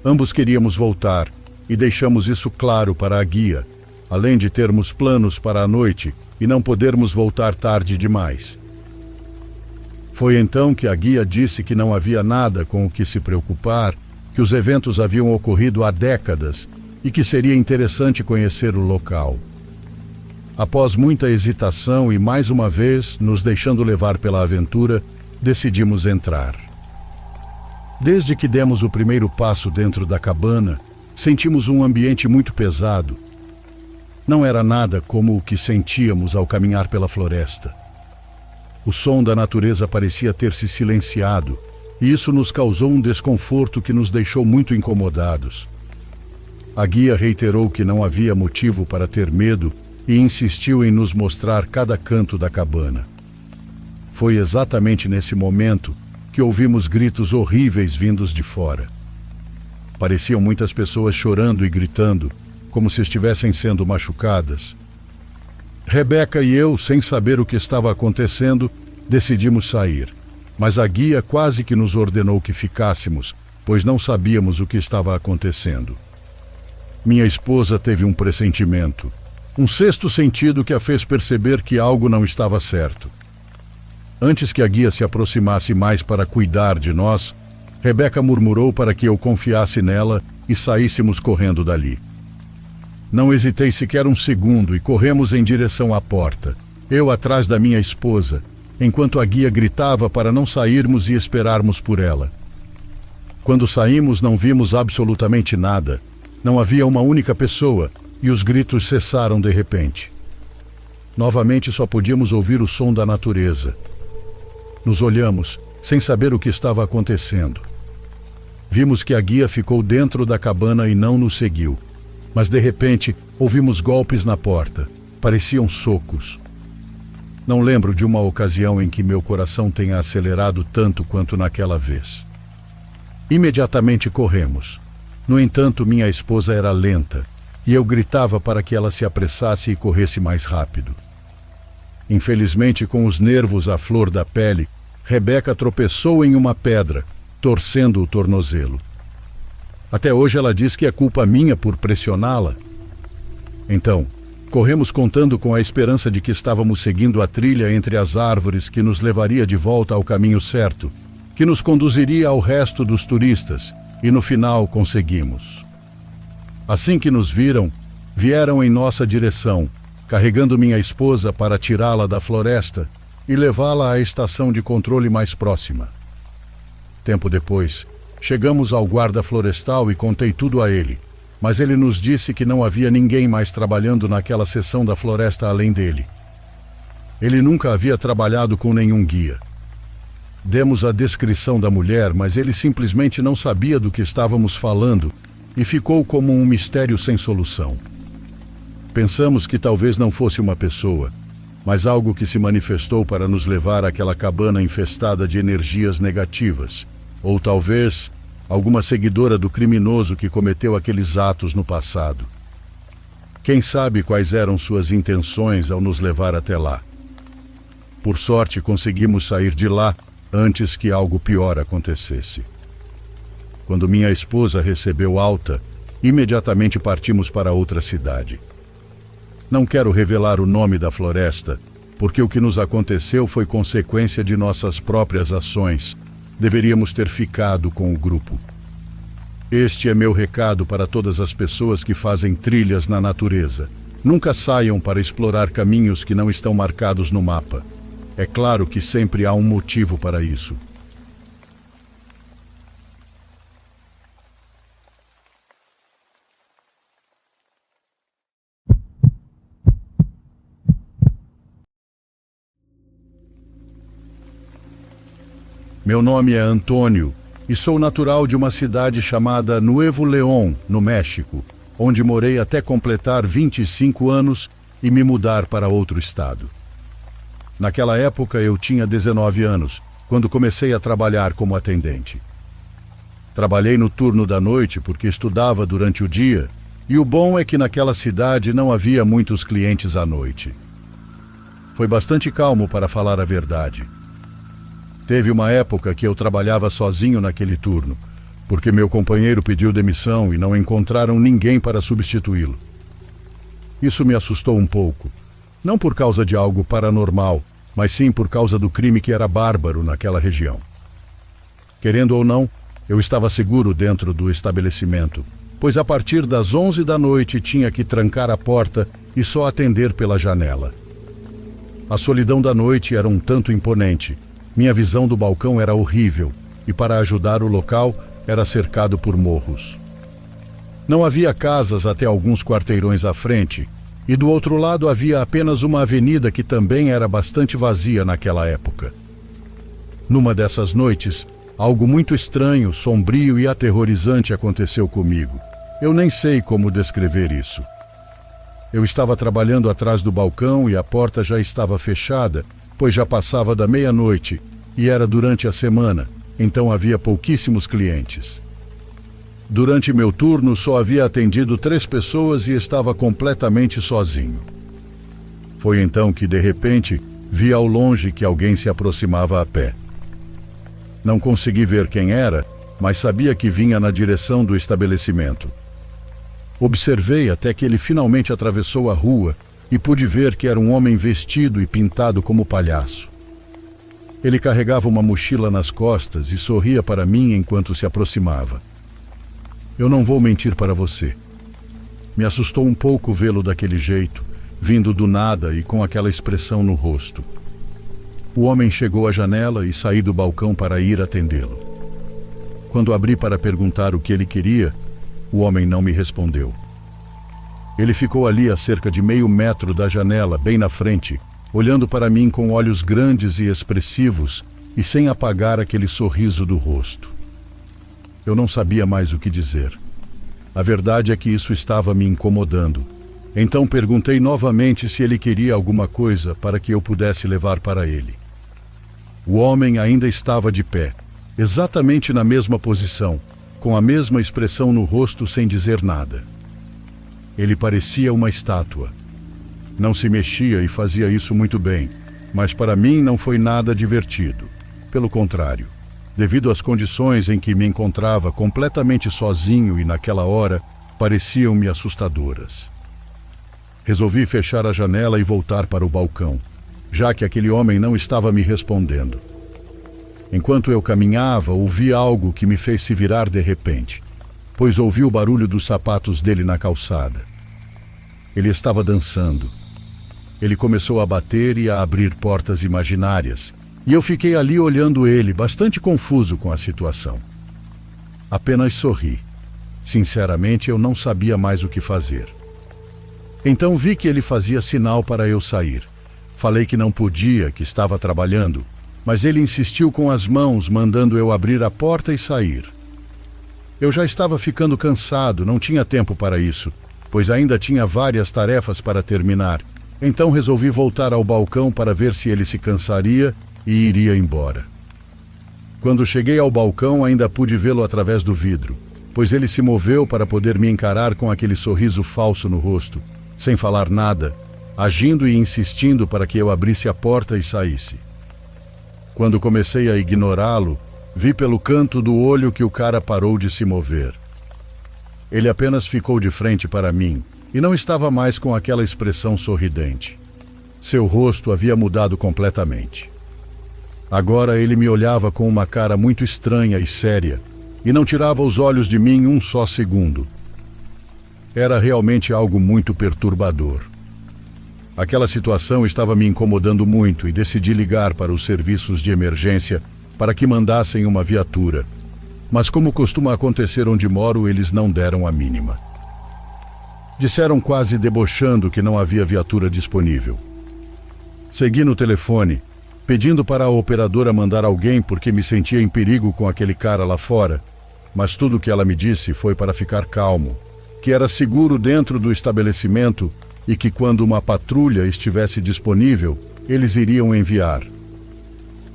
Speaker 1: Ambos queríamos voltar e deixamos isso claro para a guia, além de termos planos para a noite e não podermos voltar tarde demais. Foi então que a guia disse que não havia nada com o que se preocupar, que os eventos haviam ocorrido há décadas e que seria interessante conhecer o local. Após muita hesitação e mais uma vez nos deixando levar pela aventura, decidimos entrar. Desde que demos o primeiro passo dentro da cabana, sentimos um ambiente muito pesado. Não era nada como o que sentíamos ao caminhar pela floresta. O som da natureza parecia ter se silenciado, e isso nos causou um desconforto que nos deixou muito incomodados. A guia reiterou que não havia motivo para ter medo e insistiu em nos mostrar cada canto da cabana. Foi exatamente nesse momento que ouvimos gritos horríveis vindos de fora. Pareciam muitas pessoas chorando e gritando, como se estivessem sendo machucadas. Rebeca e eu, sem saber o que estava acontecendo, decidimos sair, mas a guia quase que nos ordenou que ficássemos, pois não sabíamos o que estava acontecendo. Minha esposa teve um pressentimento, um sexto sentido que a fez perceber que algo não estava certo. Antes que a guia se aproximasse mais para cuidar de nós, Rebeca murmurou para que eu confiasse nela e saíssemos correndo dali. Não hesitei sequer um segundo e corremos em direção à porta, eu atrás da minha esposa, enquanto a guia gritava para não sairmos e esperarmos por ela. Quando saímos, não vimos absolutamente nada. Não havia uma única pessoa e os gritos cessaram de repente. Novamente só podíamos ouvir o som da natureza. Nos olhamos, sem saber o que estava acontecendo. Vimos que a guia ficou dentro da cabana e não nos seguiu. Mas de repente, ouvimos golpes na porta. Pareciam socos. Não lembro de uma ocasião em que meu coração tenha acelerado tanto quanto naquela vez. Imediatamente corremos. No entanto, minha esposa era lenta, e eu gritava para que ela se apressasse e corresse mais rápido. Infelizmente, com os nervos à flor da pele, Rebeca tropeçou em uma pedra, torcendo o tornozelo. Até hoje ela diz que é culpa minha por pressioná-la. Então, corremos contando com a esperança de que estávamos seguindo a trilha entre as árvores que nos levaria de volta ao caminho certo, que nos conduziria ao resto dos turistas, e no final conseguimos. Assim que nos viram, vieram em nossa direção, carregando minha esposa para tirá-la da floresta e levá-la à estação de controle mais próxima. Tempo depois, Chegamos ao guarda florestal e contei tudo a ele, mas ele nos disse que não havia ninguém mais trabalhando naquela seção da floresta além dele. Ele nunca havia trabalhado com nenhum guia. Demos a descrição da mulher, mas ele simplesmente não sabia do que estávamos falando e ficou como um mistério sem solução. Pensamos que talvez não fosse uma pessoa, mas algo que se manifestou para nos levar àquela cabana infestada de energias negativas, ou talvez alguma seguidora do criminoso que cometeu aqueles atos no passado. Quem sabe quais eram suas intenções ao nos levar até lá? Por sorte, conseguimos sair de lá antes que algo pior acontecesse. Quando minha esposa recebeu alta, imediatamente partimos para outra cidade. Não quero revelar o nome da floresta, porque o que nos aconteceu foi consequência de nossas próprias ações. Deveríamos ter ficado com o grupo. Este é meu recado para todas as pessoas que fazem trilhas na natureza. Nunca saiam para explorar caminhos que não estão marcados no mapa. É claro que sempre há um motivo para isso. Meu nome é Antônio e sou natural de uma cidade chamada Nuevo León, no México, onde morei até completar 25 anos e me mudar para outro estado. Naquela época eu tinha 19 anos, quando comecei a trabalhar como atendente. Trabalhei no turno da noite porque estudava durante o dia, e o bom é que naquela cidade não havia muitos clientes à noite. Foi bastante calmo, para falar a verdade. Teve uma época que eu trabalhava sozinho naquele turno, porque meu companheiro pediu demissão e não encontraram ninguém para substituí-lo. Isso me assustou um pouco, não por causa de algo paranormal, mas sim por causa do crime que era bárbaro naquela região. Querendo ou não, eu estava seguro dentro do estabelecimento, pois a partir das 11 da noite tinha que trancar a porta e só atender pela janela. A solidão da noite era um tanto imponente. Minha visão do balcão era horrível e, para ajudar o local, era cercado por morros. Não havia casas até alguns quarteirões à frente, e do outro lado havia apenas uma avenida que também era bastante vazia naquela época. Numa dessas noites, algo muito estranho, sombrio e aterrorizante aconteceu comigo. Eu nem sei como descrever isso. Eu estava trabalhando atrás do balcão e a porta já estava fechada, pois já passava da meia-noite e era durante a semana, então havia pouquíssimos clientes. Durante meu turno só havia atendido 3 pessoas e estava completamente sozinho. Foi então que, de repente, vi ao longe que alguém se aproximava a pé. Não consegui ver quem era, mas sabia que vinha na direção do estabelecimento. Observei até que ele finalmente atravessou a rua e pude ver que era um homem vestido e pintado como palhaço. Ele carregava uma mochila nas costas e sorria para mim enquanto se aproximava. Eu não vou mentir para você. Me assustou um pouco vê-lo daquele jeito, vindo do nada e com aquela expressão no rosto. O homem chegou à janela e saí do balcão para ir atendê-lo. Quando abri para perguntar o que ele queria, o homem não me respondeu. Ele ficou ali a cerca de meio metro da janela, bem na frente, olhando para mim com olhos grandes e expressivos e sem apagar aquele sorriso do rosto. Eu não sabia mais o que dizer. A verdade é que isso estava me incomodando. Então perguntei novamente se ele queria alguma coisa para que eu pudesse levar para ele. O homem ainda estava de pé, exatamente na mesma posição, com a mesma expressão no rosto, sem dizer nada. Ele parecia uma estátua. Não se mexia e fazia isso muito bem, mas para mim não foi nada divertido. Pelo contrário, devido às condições em que me encontrava completamente sozinho e naquela hora, pareciam-me assustadoras. Resolvi fechar a janela e voltar para o balcão, já que aquele homem não estava me respondendo. Enquanto eu caminhava, ouvi algo que me fez se virar de repente, pois ouvi o barulho dos sapatos dele na calçada. Ele estava dançando. Ele começou a bater e a abrir portas imaginárias, e eu fiquei ali olhando ele, bastante confuso com a situação. Apenas sorri. Sinceramente, eu não sabia mais o que fazer. Então vi que ele fazia sinal para eu sair. Falei que não podia, que estava trabalhando, mas ele insistiu com as mãos, mandando eu abrir a porta e sair. Eu já estava ficando cansado, não tinha tempo para isso, pois ainda tinha várias tarefas para terminar. Então resolvi voltar ao balcão para ver se ele se cansaria e iria embora. Quando cheguei ao balcão, ainda pude vê-lo através do vidro, pois ele se moveu para poder me encarar com aquele sorriso falso no rosto, sem falar nada, agindo e insistindo para que eu abrisse a porta e saísse. Quando comecei a ignorá-lo, vi pelo canto do olho que o cara parou de se mover. Ele apenas ficou de frente para mim e não estava mais com aquela expressão sorridente. Seu rosto havia mudado completamente. Agora ele me olhava com uma cara muito estranha e séria e não tirava os olhos de mim um só segundo. Era realmente algo muito perturbador. Aquela situação estava me incomodando muito e decidi ligar para os serviços de emergência para que mandassem uma viatura. Mas como costuma acontecer onde moro, eles não deram a mínima. Disseram quase debochando que não havia viatura disponível. Segui no telefone, pedindo para a operadora mandar alguém porque me sentia em perigo com aquele cara lá fora, mas tudo o que ela me disse foi para ficar calmo, que era seguro dentro do estabelecimento e que quando uma patrulha estivesse disponível, eles iriam enviar.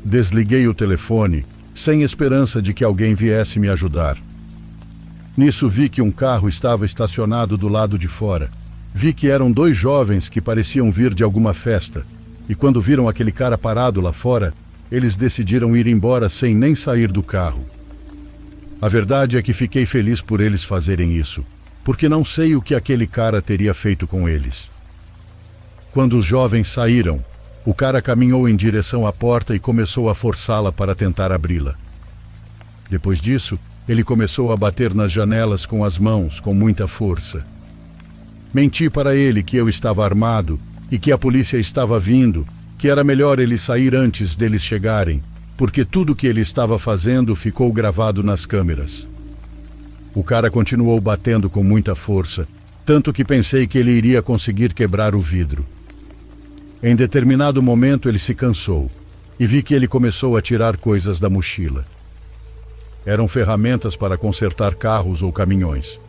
Speaker 1: Desliguei o telefone, sem esperança de que alguém viesse me ajudar. Nisso vi que um carro estava estacionado do lado de fora. Vi que eram 2 jovens que pareciam vir de alguma festa, e quando viram aquele cara parado lá fora, eles decidiram ir embora sem nem sair do carro. A verdade é que fiquei feliz por eles fazerem isso, porque não sei o que aquele cara teria feito com eles. Quando os jovens saíram, o cara caminhou em direção à porta e começou a forçá-la para tentar abri-la. Depois disso, ele começou a bater nas janelas com as mãos, com muita força. Menti para ele que eu estava armado e que a polícia estava vindo, que era melhor ele sair antes deles chegarem, porque tudo o que ele estava fazendo ficou gravado nas câmeras. O cara continuou batendo com muita força, tanto que pensei que ele iria conseguir quebrar o vidro. Em determinado momento ele se cansou e vi que ele começou a tirar coisas da mochila. Eram ferramentas para consertar carros ou caminhões.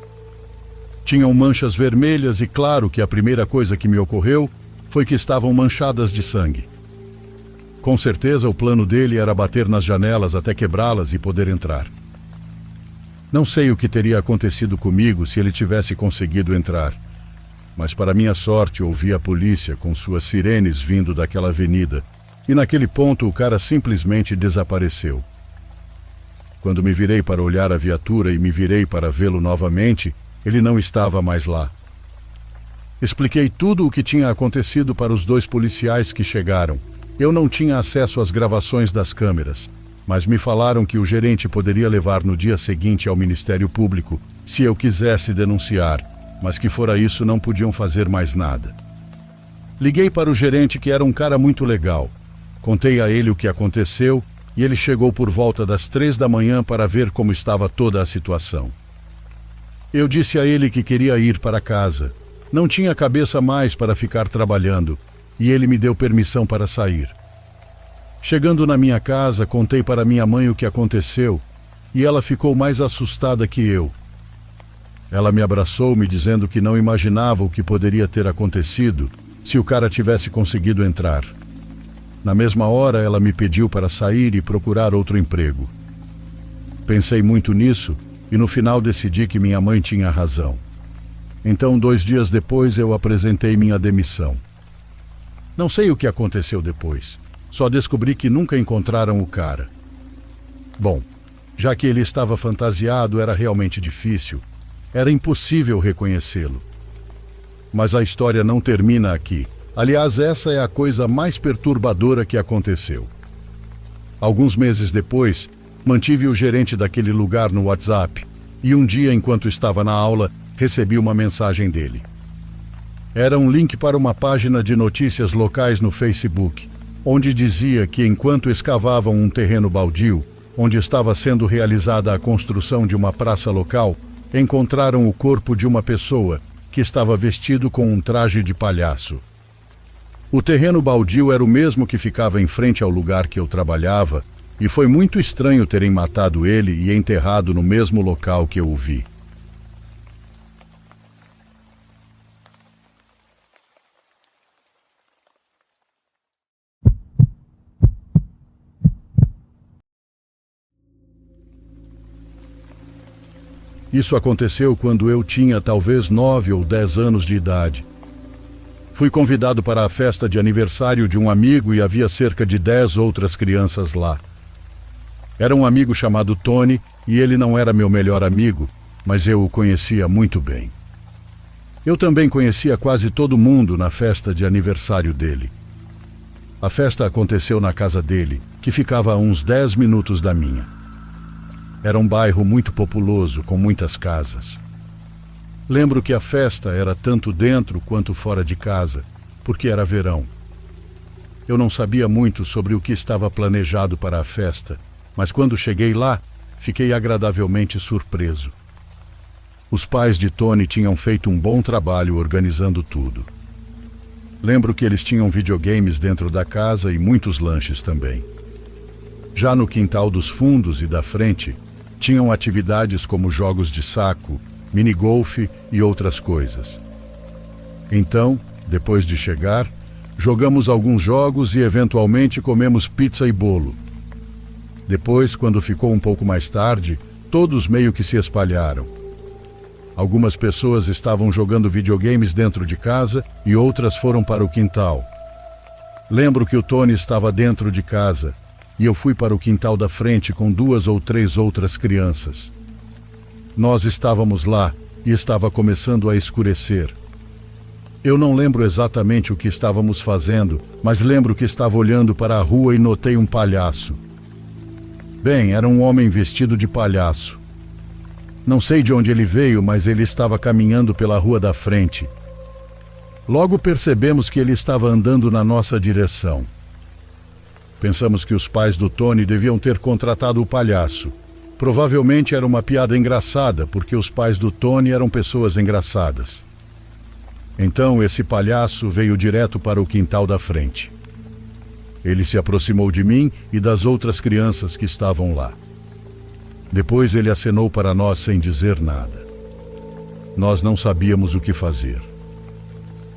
Speaker 1: Tinham manchas vermelhas e claro que a primeira coisa que me ocorreu foi que estavam manchadas de sangue. Com certeza o plano dele era bater nas janelas até quebrá-las e poder entrar. Não sei o que teria acontecido comigo se ele tivesse conseguido entrar, mas para minha sorte ouvi a polícia com suas sirenes vindo daquela avenida, e naquele ponto o cara simplesmente desapareceu. Quando me virei para olhar a viatura e me virei para vê-lo novamente, ele não estava mais lá. Expliquei tudo o que tinha acontecido para os 2 policiais que chegaram. Eu não tinha acesso às gravações das câmeras, mas me falaram que o gerente poderia levar no dia seguinte ao Ministério Público se eu quisesse denunciar, mas que fora isso não podiam fazer mais nada. Liguei para o gerente, que era um cara muito legal. Contei a ele o que aconteceu e ele chegou por volta das 3 da manhã para ver como estava toda a situação. Eu disse a ele que queria ir para casa. Não tinha cabeça mais para ficar trabalhando e ele me deu permissão para sair. Chegando na minha casa, contei para minha mãe o que aconteceu e ela ficou mais assustada que eu. Ela me abraçou, me dizendo que não imaginava o que poderia ter acontecido se o cara tivesse conseguido entrar. Na mesma hora, ela me pediu para sair e procurar outro emprego. Pensei muito nisso e no final decidi que minha mãe tinha razão. Então, 2 dias depois, eu apresentei minha demissão. Não sei o que aconteceu depois. Só descobri que nunca encontraram o cara. Bom, já que ele estava fantasiado, era realmente difícil. Era impossível reconhecê-lo. Mas a história não termina aqui. Aliás, essa é a coisa mais perturbadora que aconteceu. Alguns meses depois, mantive o gerente daquele lugar no WhatsApp e um dia, enquanto estava na aula, recebi uma mensagem dele. Era um link para uma página de notícias locais no Facebook, onde dizia que enquanto escavavam um terreno baldio, onde estava sendo realizada a construção de uma praça local, encontraram o corpo de uma pessoa que estava vestido com um traje de palhaço. O terreno baldio era o mesmo que ficava em frente ao lugar que eu trabalhava, e foi muito estranho terem matado ele e enterrado no mesmo local que eu o vi. Isso aconteceu quando eu tinha talvez 9 ou 10 anos de idade. Fui convidado para a festa de aniversário de um amigo e havia cerca de 10 outras crianças lá. Era um amigo chamado Tony e ele não era meu melhor amigo, mas eu o conhecia muito bem. Eu também conhecia quase todo mundo na festa de aniversário dele. A festa aconteceu na casa dele, que ficava a uns 10 minutos da minha. Era um bairro muito populoso, com muitas casas. Lembro que a festa era tanto dentro quanto fora de casa, porque era verão. Eu não sabia muito sobre o que estava planejado para a festa, mas quando cheguei lá, fiquei agradavelmente surpreso. Os pais de Tony tinham feito um bom trabalho organizando tudo. Lembro que eles tinham videogames dentro da casa e muitos lanches também. Já no quintal dos fundos e da frente, tinham atividades como jogos de saco, minigolfe e outras coisas. Então, depois de chegar, jogamos alguns jogos e eventualmente comemos pizza e bolo. Depois, quando ficou um pouco mais tarde, todos meio que se espalharam. Algumas pessoas estavam jogando videogames dentro de casa e outras foram para o quintal. Lembro que o Tony estava dentro de casa e eu fui para o quintal da frente com 2 ou 3 outras crianças. Nós estávamos lá e estava começando a escurecer. Eu não lembro exatamente o que estávamos fazendo, mas lembro que estava olhando para a rua e notei um palhaço. Bem, era um homem vestido de palhaço. Não sei de onde ele veio, mas ele estava caminhando pela rua da frente. Logo percebemos que ele estava andando na nossa direção. Pensamos que os pais do Tony deviam ter contratado o palhaço. Provavelmente era uma piada engraçada, porque os pais do Tony eram pessoas engraçadas. Então esse palhaço veio direto para o quintal da frente. Ele se aproximou de mim e das outras crianças que estavam lá. Depois ele acenou para nós sem dizer nada. Nós não sabíamos o que fazer.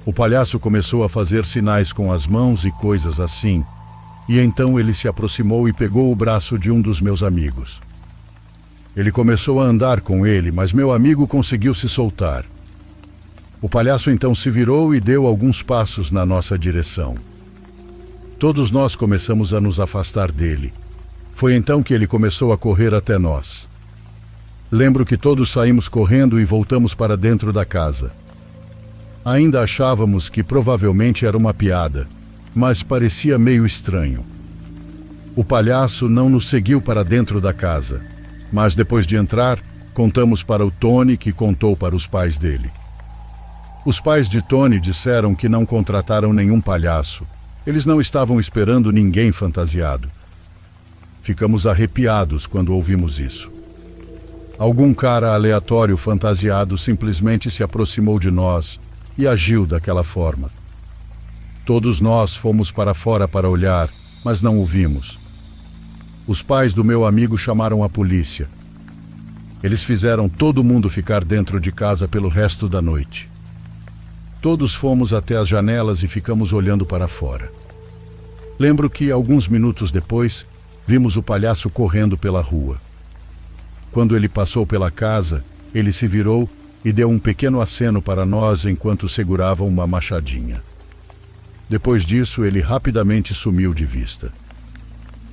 Speaker 1: O palhaço começou a fazer sinais com as mãos e coisas assim, e então ele se aproximou e pegou o braço de um dos meus amigos. Ele começou a andar com ele, mas meu amigo conseguiu se soltar. O palhaço então se virou e deu alguns passos na nossa direção. Todos nós começamos a nos afastar dele. Foi então que ele começou a correr até nós. Lembro que todos saímos correndo e voltamos para dentro da casa. Ainda achávamos que provavelmente era uma piada, mas parecia meio estranho. O palhaço não nos seguiu para dentro da casa, mas depois de entrar, contamos para o Tony, que contou para os pais dele. Os pais de Tony disseram que não contrataram nenhum palhaço. Eles não estavam esperando ninguém fantasiado. Ficamos arrepiados quando ouvimos isso. Algum cara aleatório fantasiado simplesmente se aproximou de nós e agiu daquela forma. Todos nós fomos para fora para olhar, mas não o vimos. Os pais do meu amigo chamaram a polícia. Eles fizeram todo mundo ficar dentro de casa pelo resto da noite. Todos fomos até as janelas e ficamos olhando para fora. Lembro que, alguns minutos depois, vimos o palhaço correndo pela rua. Quando ele passou pela casa, ele se virou e deu um pequeno aceno para nós enquanto segurava uma machadinha. Depois disso, ele rapidamente sumiu de vista.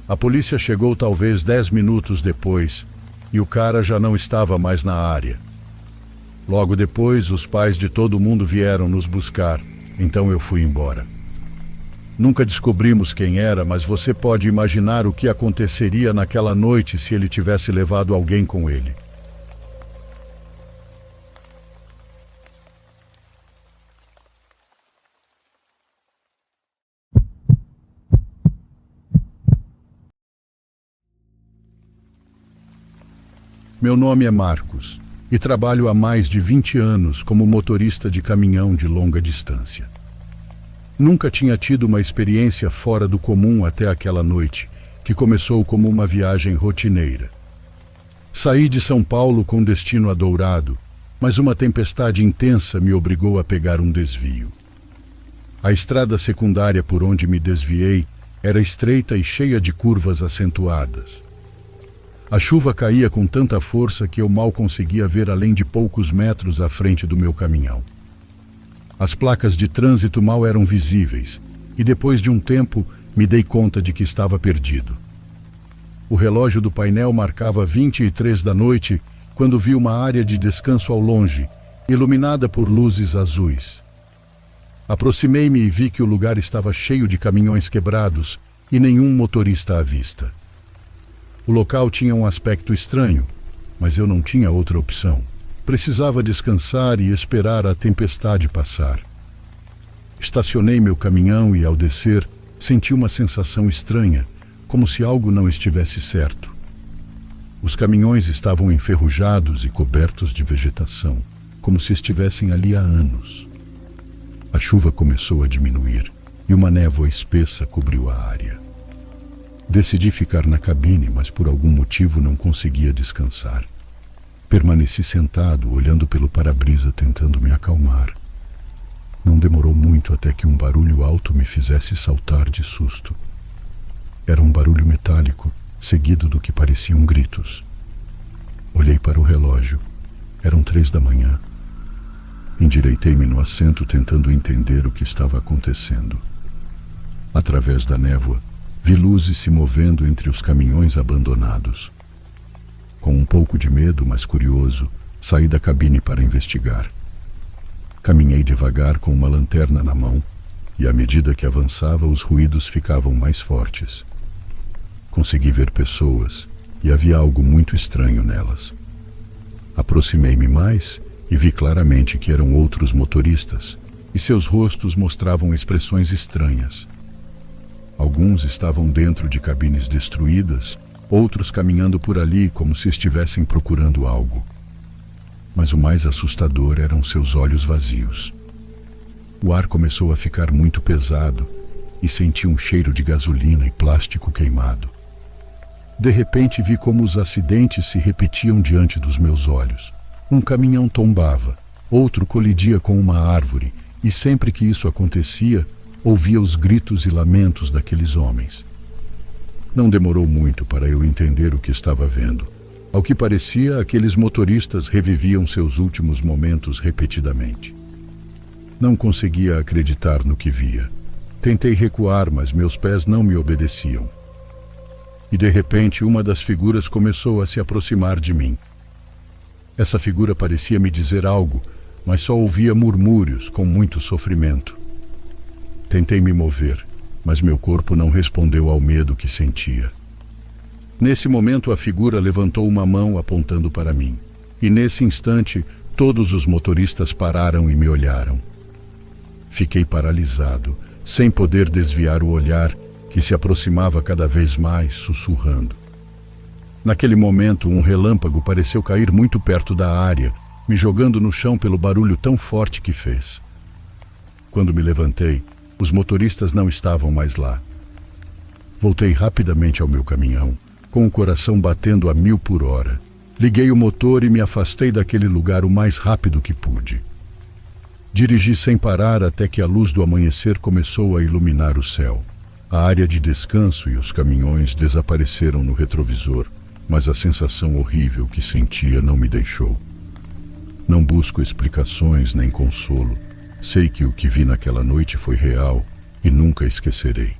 Speaker 1: A polícia chegou talvez 10 minutos depois e o cara já não estava mais na área. Logo depois, os pais de todo mundo vieram nos buscar, então eu fui embora. Nunca descobrimos quem era, mas você pode imaginar o que aconteceria naquela noite se ele tivesse levado alguém com ele. Meu nome é Marcos e trabalho há mais de 20 anos como motorista de caminhão de longa distância. Nunca tinha tido uma experiência fora do comum até aquela noite, que começou como uma viagem rotineira. Saí de São Paulo com destino a Dourado, mas uma tempestade intensa me obrigou a pegar um desvio. A estrada secundária por onde me desviei era estreita e cheia de curvas acentuadas. A chuva caía com tanta força que eu mal conseguia ver além de poucos metros à frente do meu caminhão. As placas de trânsito mal eram visíveis e depois de um tempo me dei conta de que estava perdido. O relógio do painel marcava 23 da noite quando vi uma área de descanso ao longe, iluminada por luzes azuis. Aproximei-me e vi que o lugar estava cheio de caminhões quebrados e nenhum motorista à vista. O local tinha um aspecto estranho, mas eu não tinha outra opção. Precisava descansar e esperar a tempestade passar. Estacionei meu caminhão e, ao descer, senti uma sensação estranha, como se algo não estivesse certo. Os caminhões estavam enferrujados e cobertos de vegetação, como se estivessem ali há anos. A chuva começou a diminuir e uma névoa espessa cobriu a área. Decidi ficar na cabine, mas por algum motivo não conseguia descansar. Permaneci sentado, olhando pelo para-brisa, tentando me acalmar. Não demorou muito até que um barulho alto me fizesse saltar de susto. Era um barulho metálico, seguido do que pareciam gritos. Olhei para o relógio. Eram 3 da manhã. Endireitei-me no assento, tentando entender o que estava acontecendo. Através da névoa, vi luzes se movendo entre os caminhões abandonados. Com um pouco de medo, mas curioso, saí da cabine para investigar. Caminhei devagar com uma lanterna na mão, e à medida que avançava, os ruídos ficavam mais fortes. Consegui ver pessoas, e havia algo muito estranho nelas. Aproximei-me mais e vi claramente que eram outros motoristas, e seus rostos mostravam expressões estranhas. Alguns estavam dentro de cabines destruídas, outros caminhando por ali como se estivessem procurando algo. Mas o mais assustador eram seus olhos vazios. O ar começou a ficar muito pesado e senti um cheiro de gasolina e plástico queimado. De repente vi como os acidentes se repetiam diante dos meus olhos. Um caminhão tombava, outro colidia com uma árvore, e sempre que isso acontecia, ouvia os gritos e lamentos daqueles homens. Não demorou muito para eu entender o que estava vendo. Ao que parecia, aqueles motoristas reviviam seus últimos momentos repetidamente. Não conseguia acreditar no que via. Tentei recuar, mas meus pés não me obedeciam. E de repente, uma das figuras começou a se aproximar de mim. Essa figura parecia me dizer algo, mas só ouvia murmúrios com muito sofrimento. Tentei me mover, mas meu corpo não respondeu ao medo que sentia. Nesse momento, a figura levantou uma mão apontando para mim, e nesse instante, todos os motoristas pararam e me olharam. Fiquei paralisado, sem poder desviar o olhar, que se aproximava cada vez mais, sussurrando. Naquele momento, um relâmpago pareceu cair muito perto da área, me jogando no chão pelo barulho tão forte que fez. Quando me levantei, os motoristas não estavam mais lá. Voltei rapidamente ao meu caminhão, com o coração batendo a 1000 por hora. Liguei o motor e me afastei daquele lugar o mais rápido que pude. Dirigi sem parar até que a luz do amanhecer começou a iluminar o céu. A área de descanso e os caminhões desapareceram no retrovisor, mas a sensação horrível que sentia não me deixou. Não busco explicações nem consolo. Sei que o que vi naquela noite foi real e nunca esquecerei.